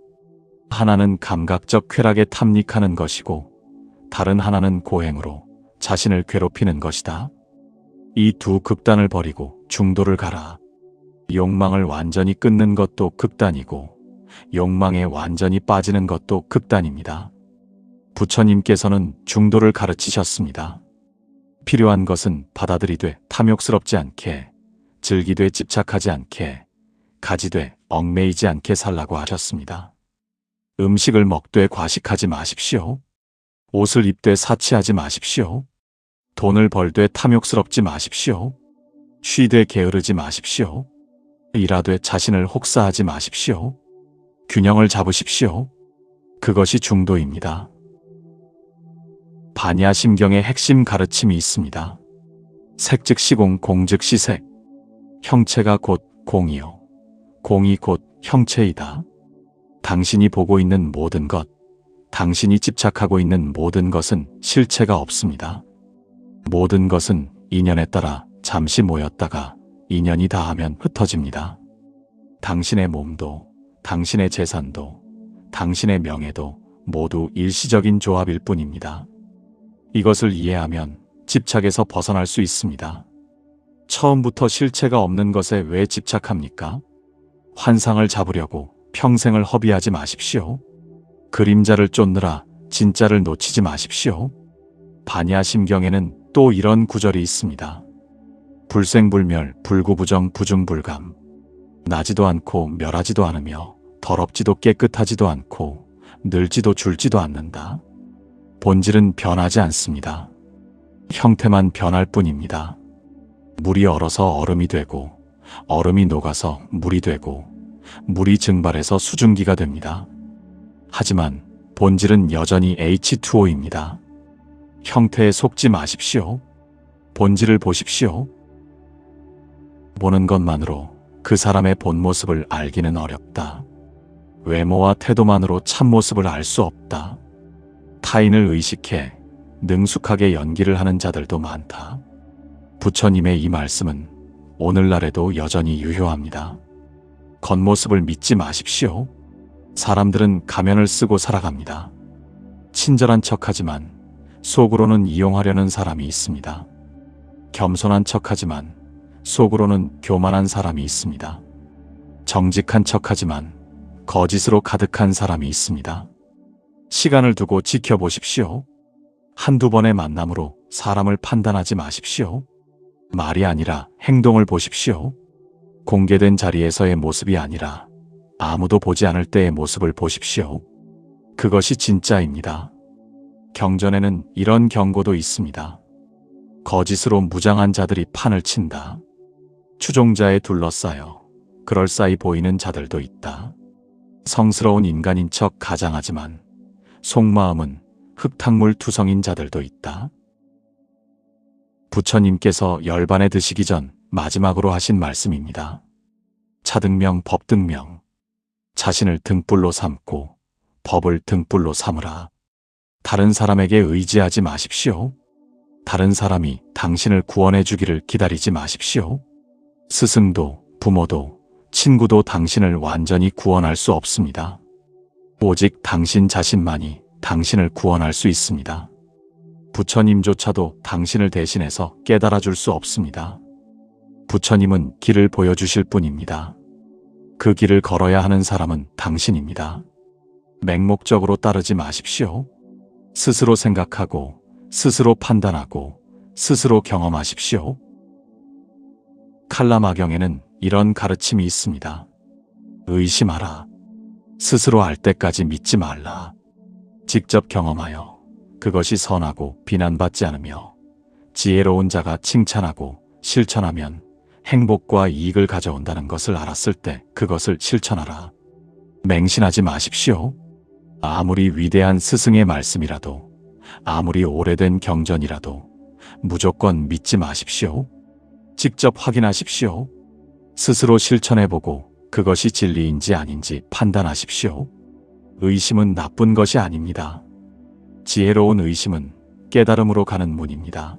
하나는 감각적 쾌락에 탐닉하는 것이고 다른 하나는 고행으로 자신을 괴롭히는 것이다. 이 두 극단을 버리고 중도를 가라. 욕망을 완전히 끊는 것도 극단이고 욕망에 완전히 빠지는 것도 극단입니다. 부처님께서는 중도를 가르치셨습니다. 필요한 것은 받아들이되 탐욕스럽지 않게, 즐기되 집착하지 않게, 가지되 얽매이지 않게 살라고 하셨습니다. 음식을 먹되 과식하지 마십시오. 옷을 입되 사치하지 마십시오. 돈을 벌되 탐욕스럽지 마십시오. 쉬되 게으르지 마십시오. 일하되 자신을 혹사하지 마십시오. 균형을 잡으십시오. 그것이 중도입니다. 반야심경의 핵심 가르침이 있습니다. 색즉 시공, 공즉 시색. 형체가 곧 공이요. 공이 곧 형체이다. 당신이 보고 있는 모든 것, 당신이 집착하고 있는 모든 것은 실체가 없습니다. 모든 것은 인연에 따라 잠시 모였다가 인연이 다하면 흩어집니다. 당신의 몸도, 당신의 재산도, 당신의 명예도 모두 일시적인 조합일 뿐입니다. 이것을 이해하면 집착에서 벗어날 수 있습니다. 처음부터 실체가 없는 것에 왜 집착합니까? 환상을 잡으려고 평생을 허비하지 마십시오. 그림자를 쫓느라 진짜를 놓치지 마십시오. 반야심경에는 또 이런 구절이 있습니다. 불생불멸, 불구부정, 부중불감. 나지도 않고 멸하지도 않으며 더럽지도 깨끗하지도 않고 늘지도 줄지도 않는다. 본질은 변하지 않습니다. 형태만 변할 뿐입니다. 물이 얼어서 얼음이 되고 얼음이 녹아서 물이 되고 물이 증발해서 수증기가 됩니다. 하지만 본질은 여전히 H2O입니다. 형태에 속지 마십시오. 본질을 보십시오. 보는 것만으로 그 사람의 본 모습을 알기는 어렵다. 외모와 태도만으로 참모습을 알 수 없다. 타인을 의식해 능숙하게 연기를 하는 자들도 많다. 부처님의 이 말씀은 오늘날에도 여전히 유효합니다. 겉모습을 믿지 마십시오. 사람들은 가면을 쓰고 살아갑니다. 친절한 척하지만 속으로는 이용하려는 사람이 있습니다. 겸손한 척하지만 속으로는 교만한 사람이 있습니다. 정직한 척하지만 거짓으로 가득한 사람이 있습니다. 시간을 두고 지켜보십시오. 한두 번의 만남으로 사람을 판단하지 마십시오. 말이 아니라 행동을 보십시오. 공개된 자리에서의 모습이 아니라 아무도 보지 않을 때의 모습을 보십시오. 그것이 진짜입니다. 경전에는 이런 경고도 있습니다. 거짓으로 무장한 자들이 판을 친다. 추종자에 둘러싸여 그럴싸히 보이는 자들도 있다. 성스러운 인간인 척 가장하지만 속마음은 흙탕물 투성인 자들도 있다. 부처님께서 열반에 드시기 전 마지막으로 하신 말씀입니다. 차등명 법등명, 자신을 등불로 삼고 법을 등불로 삼으라. 다른 사람에게 의지하지 마십시오. 다른 사람이 당신을 구원해 주기를 기다리지 마십시오. 스승도 부모도 친구도 당신을 완전히 구원할 수 없습니다. 오직 당신 자신만이 당신을 구원할 수 있습니다. 부처님조차도 당신을 대신해서 깨달아 줄 수 없습니다. 부처님은 길을 보여주실 뿐입니다. 그 길을 걸어야 하는 사람은 당신입니다. 맹목적으로 따르지 마십시오. 스스로 생각하고 스스로 판단하고 스스로 경험하십시오. 칼라마경에는 이런 가르침이 있습니다. 의심하라. 스스로 알 때까지 믿지 말라. 직접 경험하여 그것이 선하고 비난받지 않으며 지혜로운 자가 칭찬하고 실천하면 행복과 이익을 가져온다는 것을 알았을 때 그것을 실천하라. 맹신하지 마십시오. 아무리 위대한 스승의 말씀이라도 아무리 오래된 경전이라도 무조건 믿지 마십시오. 직접 확인하십시오. 스스로 실천해보고 그것이 진리인지 아닌지 판단하십시오. 의심은 나쁜 것이 아닙니다. 지혜로운 의심은 깨달음으로 가는 문입니다.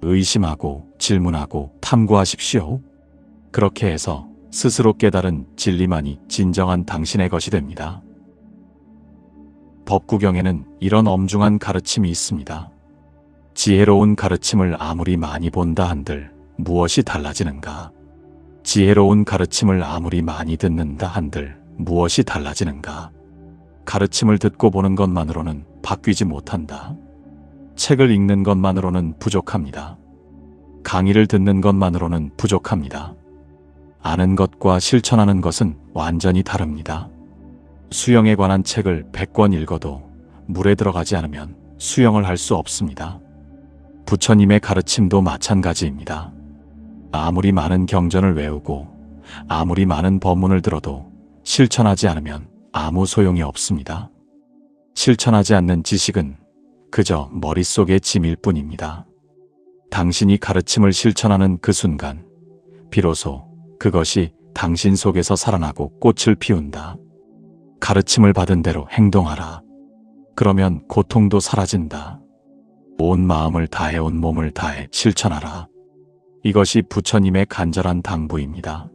의심하고 질문하고 탐구하십시오. 그렇게 해서 스스로 깨달은 진리만이 진정한 당신의 것이 됩니다. 법구경에는 이런 엄중한 가르침이 있습니다. 지혜로운 가르침을 아무리 많이 본다 한들 무엇이 달라지는가? 지혜로운 가르침을 아무리 많이 듣는다 한들 무엇이 달라지는가? 가르침을 듣고 보는 것만으로는 바뀌지 못한다. 책을 읽는 것만으로는 부족합니다. 강의를 듣는 것만으로는 부족합니다. 아는 것과 실천하는 것은 완전히 다릅니다. 수영에 관한 책을 100권 읽어도 물에 들어가지 않으면 수영을 할 수 없습니다. 부처님의 가르침도 마찬가지입니다. 아무리 많은 경전을 외우고 아무리 많은 법문을 들어도 실천하지 않으면 아무 소용이 없습니다. 실천하지 않는 지식은 그저 머릿속의 짐일 뿐입니다. 당신이 가르침을 실천하는 그 순간 비로소 그것이 당신 속에서 살아나고 꽃을 피운다. 가르침을 받은 대로 행동하라. 그러면 고통도 사라진다. 온 마음을 다해 온 몸을 다해 실천하라. 이것이 부처님의 간절한 당부입니다.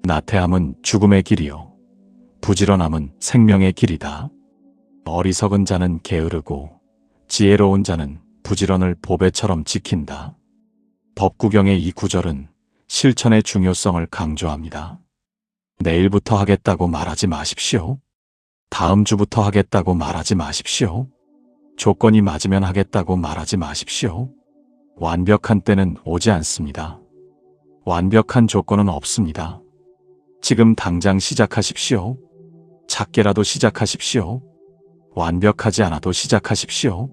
나태함은 죽음의 길이요. 부지런함은 생명의 길이다. 어리석은 자는 게으르고 지혜로운 자는 부지런을 보배처럼 지킨다. 법구경의 이 구절은 실천의 중요성을 강조합니다. 내일부터 하겠다고 말하지 마십시오. 다음 주부터 하겠다고 말하지 마십시오. 조건이 맞으면 하겠다고 말하지 마십시오. 완벽한 때는 오지 않습니다. 완벽한 조건은 없습니다. 지금 당장 시작하십시오. 작게라도 시작하십시오. 완벽하지 않아도 시작하십시오.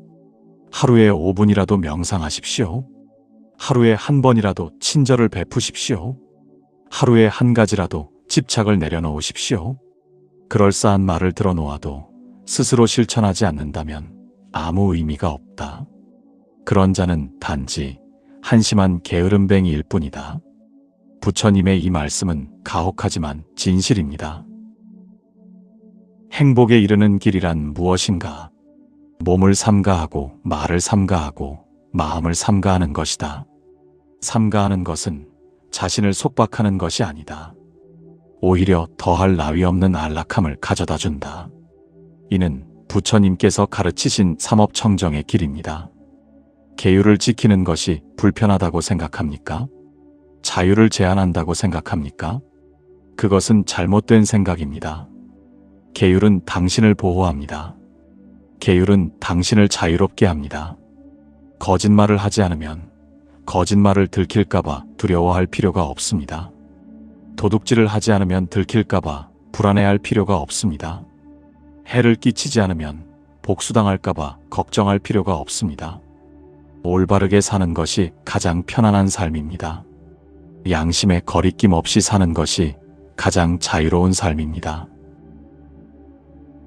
하루에 5분이라도 명상하십시오. 하루에 한 번이라도 친절을 베푸십시오. 하루에 한 가지라도 집착을 내려놓으십시오. 그럴싸한 말을 들어놓아도 스스로 실천하지 않는다면 아무 의미가 없다. 그런 자는 단지 한심한 게으름뱅이일 뿐이다. 부처님의 이 말씀은 가혹하지만 진실입니다. 행복에 이르는 길이란 무엇인가? 몸을 삼가하고 말을 삼가하고 마음을 삼가하는 것이다. 삼가하는 것은 자신을 속박하는 것이 아니다. 오히려 더할 나위 없는 안락함을 가져다 준다. 이는 부처님께서 가르치신 삼업청정의 길입니다. 계율을 지키는 것이 불편하다고 생각합니까? 자유를 제한한다고 생각합니까? 그것은 잘못된 생각입니다. 계율은 당신을 보호합니다. 계율은 당신을 자유롭게 합니다. 거짓말을 하지 않으면 거짓말을 들킬까봐 두려워할 필요가 없습니다. 도둑질을 하지 않으면 들킬까봐 불안해할 필요가 없습니다. 해를 끼치지 않으면 복수당할까봐 걱정할 필요가 없습니다. 올바르게 사는 것이 가장 편안한 삶입니다. 양심에 거리낌 없이 사는 것이 가장 자유로운 삶입니다.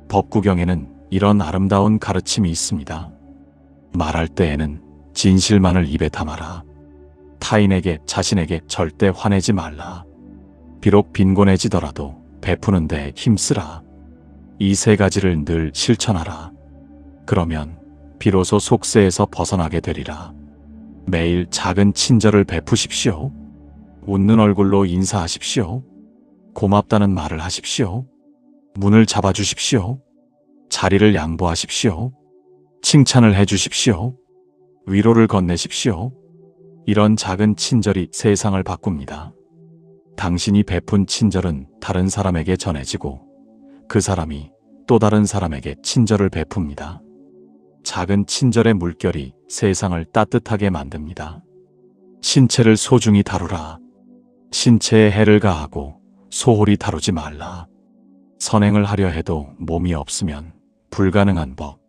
법구경에는 이런 아름다운 가르침이 있습니다. 말할 때에는 진실만을 입에 담아라. 타인에게 자신에게 절대 화내지 말라. 비록 빈곤해지더라도 베푸는 데 힘쓰라. 이 세 가지를 늘 실천하라. 그러면 비로소 속세에서 벗어나게 되리라. 매일 작은 친절을 베푸십시오. 웃는 얼굴로 인사하십시오. 고맙다는 말을 하십시오. 문을 잡아주십시오. 자리를 양보하십시오. 칭찬을 해주십시오. 위로를 건네십시오. 이런 작은 친절이 세상을 바꿉니다. 당신이 베푼 친절은 다른 사람에게 전해지고 그 사람이 또 다른 사람에게 친절을 베풉니다. 작은 친절의 물결이 세상을 따뜻하게 만듭니다. 신체를 소중히 다루라. 신체에 해를 가하고 소홀히 다루지 말라. 선행을 하려 해도 몸이 없으면 불가능한 법.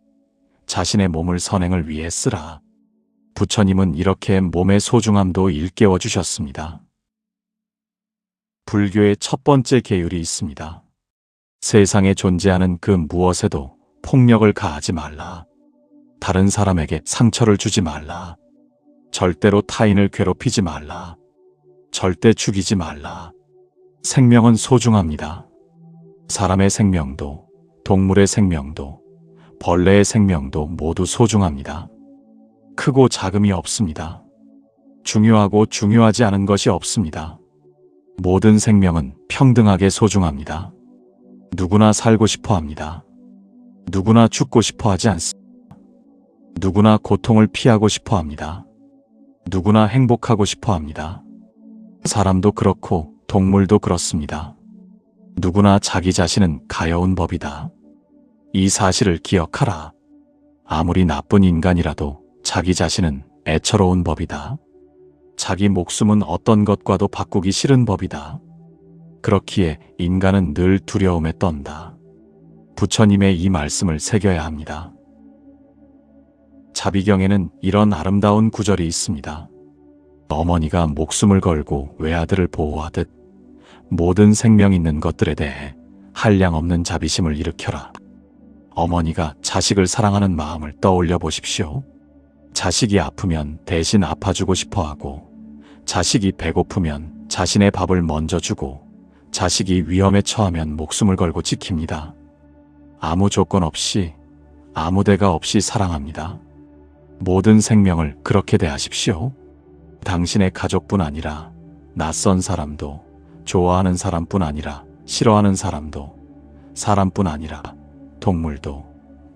자신의 몸을 선행을 위해 쓰라. 부처님은 이렇게 몸의 소중함도 일깨워 주셨습니다. 불교의 첫 번째 계율이 있습니다. 세상에 존재하는 그 무엇에도 폭력을 가하지 말라. 다른 사람에게 상처를 주지 말라. 절대로 타인을 괴롭히지 말라. 절대 죽이지 말라. 생명은 소중합니다. 사람의 생명도, 동물의 생명도, 벌레의 생명도 모두 소중합니다. 크고 작음이 없습니다. 중요하고 중요하지 않은 것이 없습니다. 모든 생명은 평등하게 소중합니다. 누구나 살고 싶어 합니다. 누구나 죽고 싶어 하지 않습니다. 누구나 고통을 피하고 싶어 합니다. 누구나 행복하고 싶어 합니다. 사람도 그렇고 동물도 그렇습니다. 누구나 자기 자신은 가여운 법이다. 이 사실을 기억하라. 아무리 나쁜 인간이라도 자기 자신은 애처로운 법이다. 자기 목숨은 어떤 것과도 바꾸기 싫은 법이다. 그렇기에 인간은 늘 두려움에 떤다. 부처님의 이 말씀을 새겨야 합니다. 자비경에는 이런 아름다운 구절이 있습니다. 어머니가 목숨을 걸고 외아들을 보호하듯 모든 생명 있는 것들에 대해 한량없는 자비심을 일으켜라. 어머니가 자식을 사랑하는 마음을 떠올려 보십시오. 자식이 아프면 대신 아파주고 싶어하고, 자식이 배고프면 자신의 밥을 먼저 주고, 자식이 위험에 처하면 목숨을 걸고 지킵니다. 아무 조건 없이, 아무 대가 없이 사랑합니다. 모든 생명을 그렇게 대하십시오. 당신의 가족뿐 아니라 낯선 사람도, 좋아하는 사람뿐 아니라 싫어하는 사람도, 사람뿐 아니라 동물도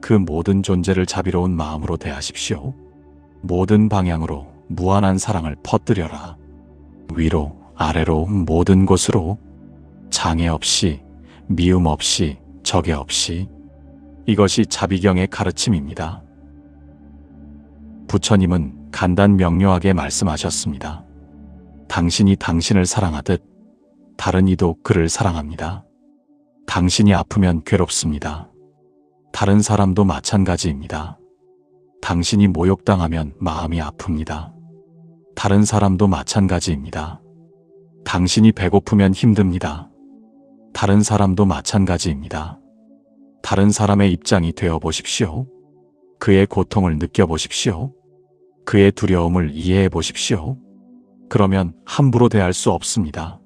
그 모든 존재를 자비로운 마음으로 대하십시오. 모든 방향으로 무한한 사랑을 퍼뜨려라. 위로, 아래로, 모든 곳으로 장애 없이, 미움 없이, 적애 없이. 이것이 자비경의 가르침입니다. 부처님은 간단 명료하게 말씀하셨습니다. 당신이 당신을 사랑하듯 다른 이도 그를 사랑합니다. 당신이 아프면 괴롭습니다. 다른 사람도 마찬가지입니다. 당신이 모욕당하면 마음이 아픕니다. 다른 사람도 마찬가지입니다. 당신이 배고프면 힘듭니다. 다른 사람도 마찬가지입니다. 다른 사람의 입장이 되어 보십시오. 그의 고통을 느껴보십시오. 그의 두려움을 이해해 보십시오. 그러면 함부로 대할 수 없습니다.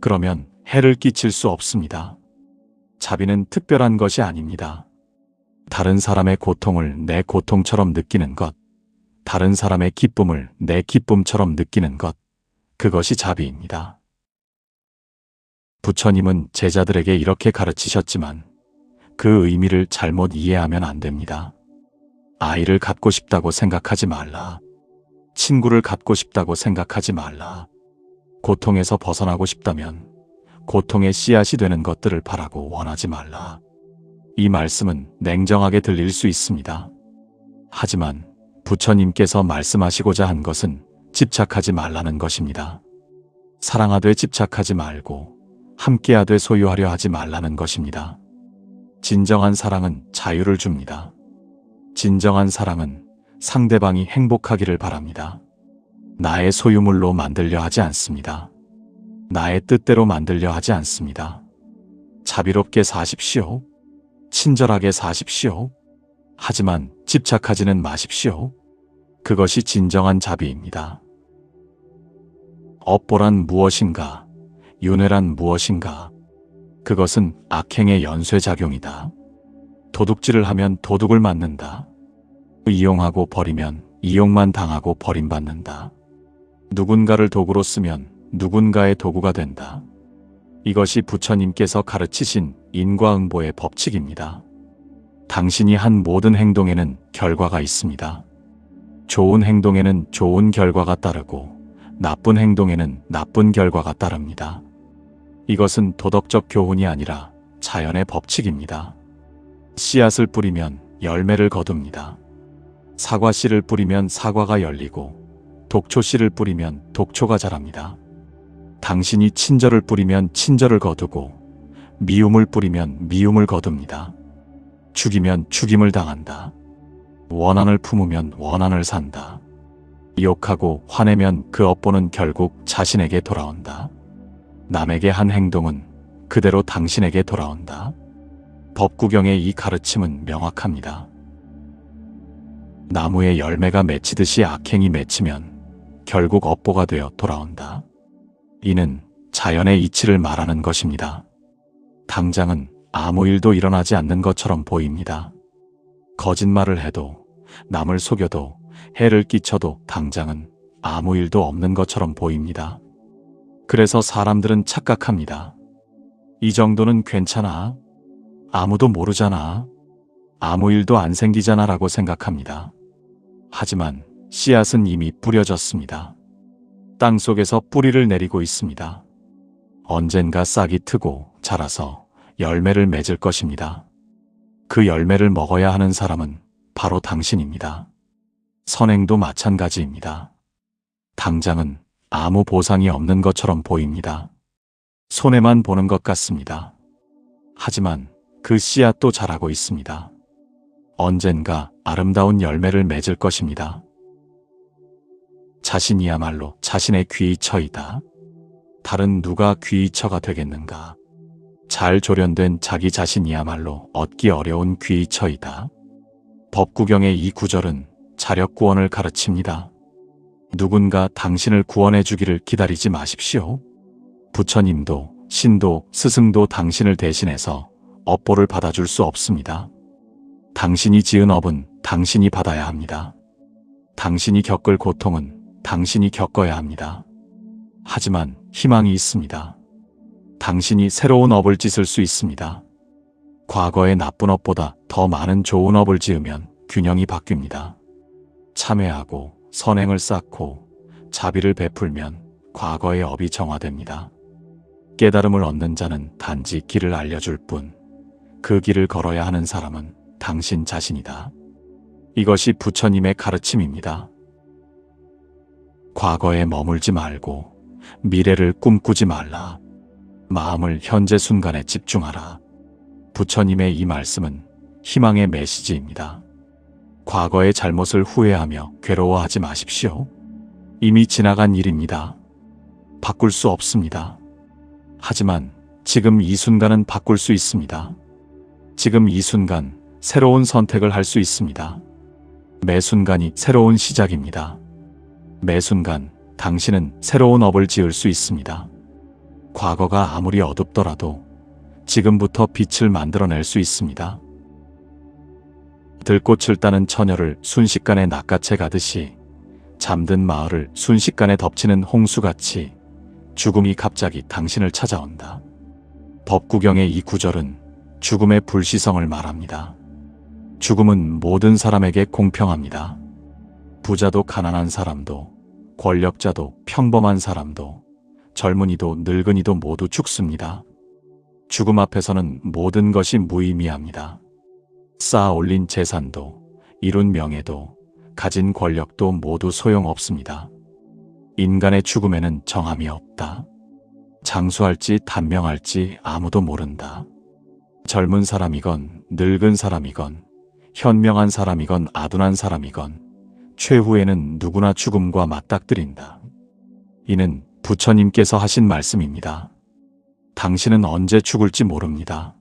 그러면 해를 끼칠 수 없습니다. 자비는 특별한 것이 아닙니다. 다른 사람의 고통을 내 고통처럼 느끼는 것, 다른 사람의 기쁨을 내 기쁨처럼 느끼는 것, 그것이 자비입니다. 부처님은 제자들에게 이렇게 가르치셨지만 그 의미를 잘못 이해하면 안 됩니다. 아이를 갖고 싶다고 생각하지 말라. 친구를 갖고 싶다고 생각하지 말라. 고통에서 벗어나고 싶다면 고통의 씨앗이 되는 것들을 바라고 원하지 말라. 이 말씀은 냉정하게 들릴 수 있습니다. 하지만 부처님께서 말씀하시고자 한 것은 집착하지 말라는 것입니다. 사랑하되 집착하지 말고 함께하되 소유하려 하지 말라는 것입니다. 진정한 사랑은 자유를 줍니다. 진정한 사랑은 상대방이 행복하기를 바랍니다. 나의 소유물로 만들려 하지 않습니다. 나의 뜻대로 만들려 하지 않습니다. 자비롭게 사십시오. 친절하게 사십시오. 하지만 집착하지는 마십시오. 그것이 진정한 자비입니다. 업보란 무엇인가? 윤회란 무엇인가? 그것은 악행의 연쇄작용이다. 도둑질을 하면 도둑을 맞는다. 이용하고 버리면 이용만 당하고 버림받는다. 누군가를 도구로 쓰면 누군가의 도구가 된다. 이것이 부처님께서 가르치신 인과응보의 법칙입니다. 당신이 한 모든 행동에는 결과가 있습니다. 좋은 행동에는 좋은 결과가 따르고 나쁜 행동에는 나쁜 결과가 따릅니다. 이것은 도덕적 교훈이 아니라 자연의 법칙입니다. 씨앗을 뿌리면 열매를 거둡니다. 사과씨를 뿌리면 사과가 열리고 독초씨를 뿌리면 독초가 자랍니다. 당신이 친절을 뿌리면 친절을 거두고 미움을 뿌리면 미움을 거둡니다. 죽이면 죽임을 당한다. 원한을 품으면 원한을 산다. 욕하고 화내면 그 업보는 결국 자신에게 돌아온다. 남에게 한 행동은 그대로 당신에게 돌아온다. 법구경의 이 가르침은 명확합니다. 나무에 열매가 맺히듯이 악행이 맺히면 결국 업보가 되어 돌아온다. 이는 자연의 이치를 말하는 것입니다. 당장은 아무 일도 일어나지 않는 것처럼 보입니다. 거짓말을 해도 남을 속여도 해를 끼쳐도 당장은 아무 일도 없는 것처럼 보입니다. 그래서 사람들은 착각합니다. 이 정도는 괜찮아. 아무도 모르잖아. 아무 일도 안 생기잖아 라고 생각합니다. 하지만 씨앗은 이미 뿌려졌습니다. 땅속에서 뿌리를 내리고 있습니다. 언젠가 싹이 트고 자라서 열매를 맺을 것입니다. 그 열매를 먹어야 하는 사람은 바로 당신입니다. 선행도 마찬가지입니다. 당장은 아무 보상이 없는 것처럼 보입니다. 손해만 보는 것 같습니다. 하지만 그 씨앗도 자라고 있습니다. 언젠가 아름다운 열매를 맺을 것입니다. 자신이야말로 자신의 귀처이다. 다른 누가 귀처가 되겠는가? 잘 조련된 자기 자신이야말로 얻기 어려운 귀처이다. 법구경의 이 구절은 자력구원을 가르칩니다. 누군가 당신을 구원해 주기를 기다리지 마십시오. 부처님도 신도 스승도 당신을 대신해서 업보를 받아줄 수 없습니다. 당신이 지은 업은 당신이 받아야 합니다. 당신이 겪을 고통은 당신이 겪어야 합니다. 하지만 희망이 있습니다. 당신이 새로운 업을 짓을 수 있습니다. 과거의 나쁜 업보다 더 많은 좋은 업을 지으면 균형이 바뀝니다. 참회하고 선행을 쌓고 자비를 베풀면 과거의 업이 정화됩니다. 깨달음을 얻는 자는 단지 길을 알려줄 뿐, 그 길을 걸어야 하는 사람은 당신 자신이다. 이것이 부처님의 가르침입니다. 과거에 머물지 말고 미래를 꿈꾸지 말라. 마음을 현재 순간에 집중하라. 부처님의 이 말씀은 희망의 메시지입니다. 과거의 잘못을 후회하며 괴로워하지 마십시오. 이미 지나간 일입니다. 바꿀 수 없습니다. 하지만 지금 이 순간은 바꿀 수 있습니다. 지금 이 순간 새로운 선택을 할 수 있습니다. 매 순간이 새로운 시작입니다. 매 순간 당신은 새로운 업을 지을 수 있습니다. 과거가 아무리 어둡더라도 지금부터 빛을 만들어낼 수 있습니다. 들꽃을 따는 처녀를 순식간에 낚아채 가듯이 잠든 마을을 순식간에 덮치는 홍수같이 죽음이 갑자기 당신을 찾아온다. 법구경의 이 구절은 죽음의 불시성을 말합니다. 죽음은 모든 사람에게 공평합니다. 부자도 가난한 사람도 권력자도 평범한 사람도 젊은이도 늙은이도 모두 죽습니다. 죽음 앞에서는 모든 것이 무의미합니다. 쌓아 올린 재산도 이룬 명예도 가진 권력도 모두 소용없습니다. 인간의 죽음에는 정함이 없다. 장수할지 단명할지 아무도 모른다. 젊은 사람이건 늙은 사람이건 현명한 사람이건 아둔한 사람이건 최후에는 누구나 죽음과 맞닥뜨린다. 이는 부처님께서 하신 말씀입니다. 당신은 언제 죽을지 모릅니다.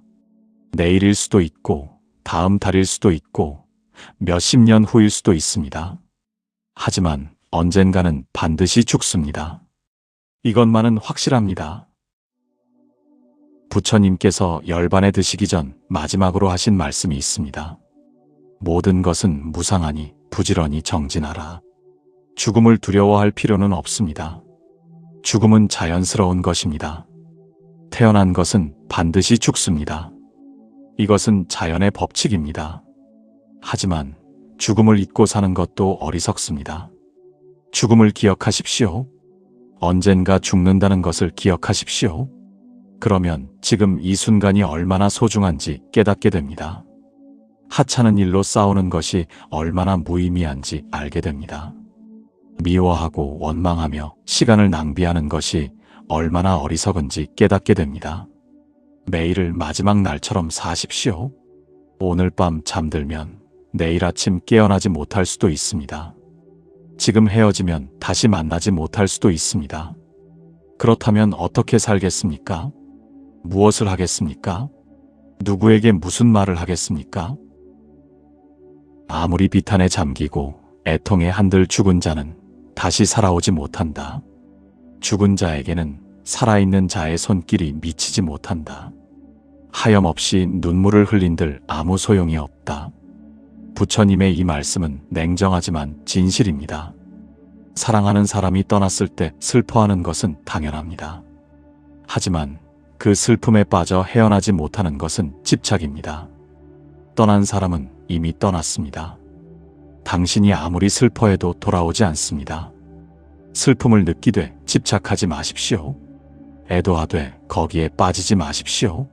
내일일 수도 있고 다음 달일 수도 있고 몇십 년 후일 수도 있습니다. 하지만 언젠가는 반드시 죽습니다. 이것만은 확실합니다. 부처님께서 열반에 드시기 전 마지막으로 하신 말씀이 있습니다. 모든 것은 무상하니 부지런히 정진하라. 죽음을 두려워할 필요는 없습니다. 죽음은 자연스러운 것입니다. 태어난 것은 반드시 죽습니다. 이것은 자연의 법칙입니다. 하지만 죽음을 잊고 사는 것도 어리석습니다. 죽음을 기억하십시오. 언젠가 죽는다는 것을 기억하십시오. 그러면 지금 이 순간이 얼마나 소중한지 깨닫게 됩니다. 하찮은 일로 싸우는 것이 얼마나 무의미한지 알게 됩니다. 미워하고 원망하며 시간을 낭비하는 것이 얼마나 어리석은지 깨닫게 됩니다. 매일을 마지막 날처럼 사십시오. 오늘 밤 잠들면 내일 아침 깨어나지 못할 수도 있습니다. 지금 헤어지면 다시 만나지 못할 수도 있습니다. 그렇다면 어떻게 살겠습니까? 무엇을 하겠습니까? 누구에게 무슨 말을 하겠습니까? 아무리 비탄에 잠기고 애통에 한들 죽은 자는 다시 살아오지 못한다. 죽은 자에게는 살아있는 자의 손길이 미치지 못한다. 하염없이 눈물을 흘린들 아무 소용이 없다. 부처님의 이 말씀은 냉정하지만 진실입니다. 사랑하는 사람이 떠났을 때 슬퍼하는 것은 당연합니다. 하지만 그 슬픔에 빠져 헤어나지 못하는 것은 집착입니다. 떠난 사람은 이미 떠났습니다. 당신이 아무리 슬퍼해도 돌아오지 않습니다. 슬픔을 느끼되 집착하지 마십시오. 애도하되 거기에 빠지지 마십시오.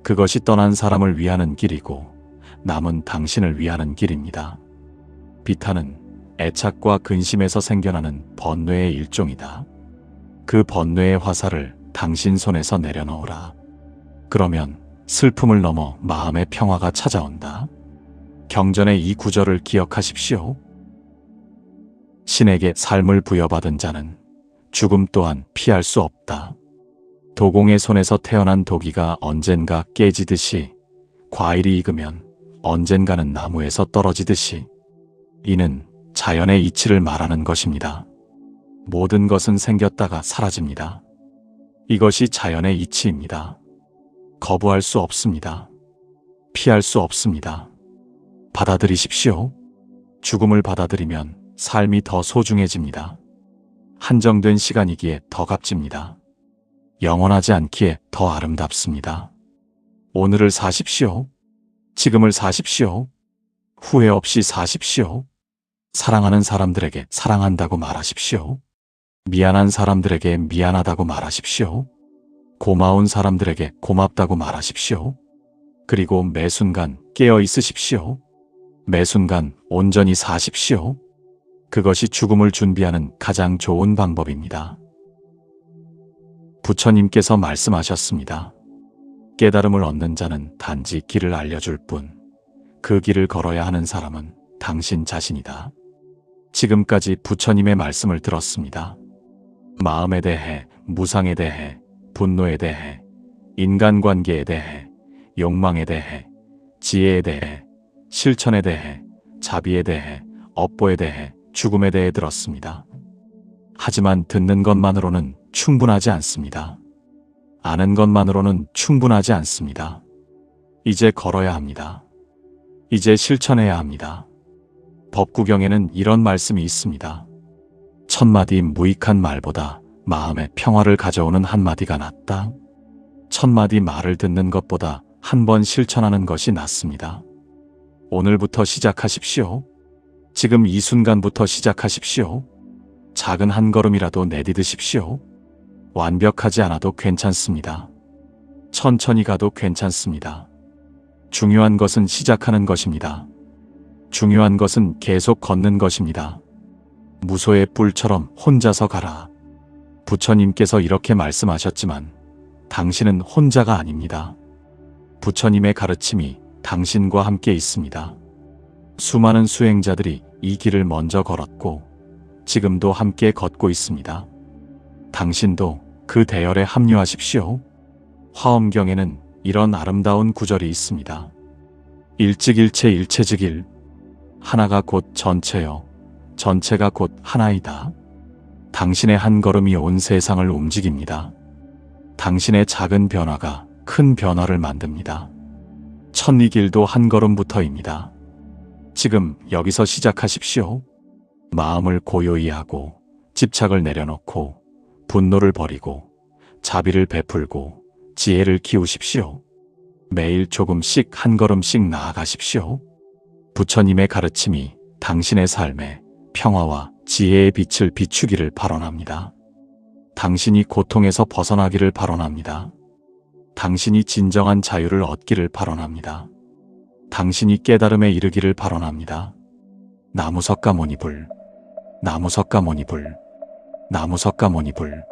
그것이 떠난 사람을 위하는 길이고 남은 당신을 위하는 길입니다. 비탄은 애착과 근심에서 생겨나는 번뇌의 일종이다. 그 번뇌의 화살을 당신 손에서 내려놓으라. 그러면 슬픔을 넘어 마음의 평화가 찾아온다. 경전의 이 구절을 기억하십시오. 신에게 삶을 부여받은 자는 죽음 또한 피할 수 없다. 도공의 손에서 태어난 도기가 언젠가 깨지듯이 과일이 익으면 언젠가는 나무에서 떨어지듯이 이는 자연의 이치를 말하는 것입니다. 모든 것은 생겼다가 사라집니다. 이것이 자연의 이치입니다. 거부할 수 없습니다. 피할 수 없습니다. 받아들이십시오. 죽음을 받아들이면 삶이 더 소중해집니다. 한정된 시간이기에 더 값집니다. 영원하지 않기에 더 아름답습니다. 오늘을 사십시오. 지금을 사십시오. 후회 없이 사십시오. 사랑하는 사람들에게 사랑한다고 말하십시오. 미안한 사람들에게 미안하다고 말하십시오. 고마운 사람들에게 고맙다고 말하십시오. 그리고 매 순간 깨어 있으십시오. 매 순간 온전히 사십시오. 그것이 죽음을 준비하는 가장 좋은 방법입니다. 부처님께서 말씀하셨습니다. 깨달음을 얻는 자는 단지 길을 알려줄 뿐, 그 길을 걸어야 하는 사람은 당신 자신이다. 지금까지 부처님의 말씀을 들었습니다. 마음에 대해, 무상에 대해, 분노에 대해, 인간관계에 대해, 욕망에 대해, 지혜에 대해, 실천에 대해, 자비에 대해, 업보에 대해, 죽음에 대해 들었습니다. 하지만 듣는 것만으로는 충분하지 않습니다. 아는 것만으로는 충분하지 않습니다. 이제 걸어야 합니다. 이제 실천해야 합니다. 법구경에는 이런 말씀이 있습니다. 천마디 무익한 말보다 마음의 평화를 가져오는 한마디가 낫다. 천마디 말을 듣는 것보다 한 번 실천하는 것이 낫습니다. 오늘부터 시작하십시오. 지금 이 순간부터 시작하십시오. 작은 한 걸음이라도 내디드십시오. 완벽하지 않아도 괜찮습니다. 천천히 가도 괜찮습니다. 중요한 것은 시작하는 것입니다. 중요한 것은 계속 걷는 것입니다. 무소의 뿔처럼 혼자서 가라. 부처님께서 이렇게 말씀하셨지만 당신은 혼자가 아닙니다. 부처님의 가르침이 당신과 함께 있습니다. 수많은 수행자들이 이 길을 먼저 걸었고 지금도 함께 걷고 있습니다. 당신도 그 대열에 합류하십시오. 화엄경에는 이런 아름다운 구절이 있습니다. 일즉일체 일체즉일. 하나가 곧 전체요. 전체가 곧 하나이다. 당신의 한 걸음이 온 세상을 움직입니다. 당신의 작은 변화가 큰 변화를 만듭니다. 천리 길도 한 걸음부터입니다. 지금 여기서 시작하십시오. 마음을 고요히 하고 집착을 내려놓고 분노를 버리고 자비를 베풀고 지혜를 키우십시오. 매일 조금씩 한 걸음씩 나아가십시오. 부처님의 가르침이 당신의 삶에 평화와 지혜의 빛을 비추기를 발언합니다. 당신이 고통에서 벗어나기를 발언합니다. 당신이 진정한 자유를 얻기를 발언합니다. 당신이 깨달음에 이르기를 발언합니다. 나무석가모니불, 나무석가모니불, 나무석가모니불.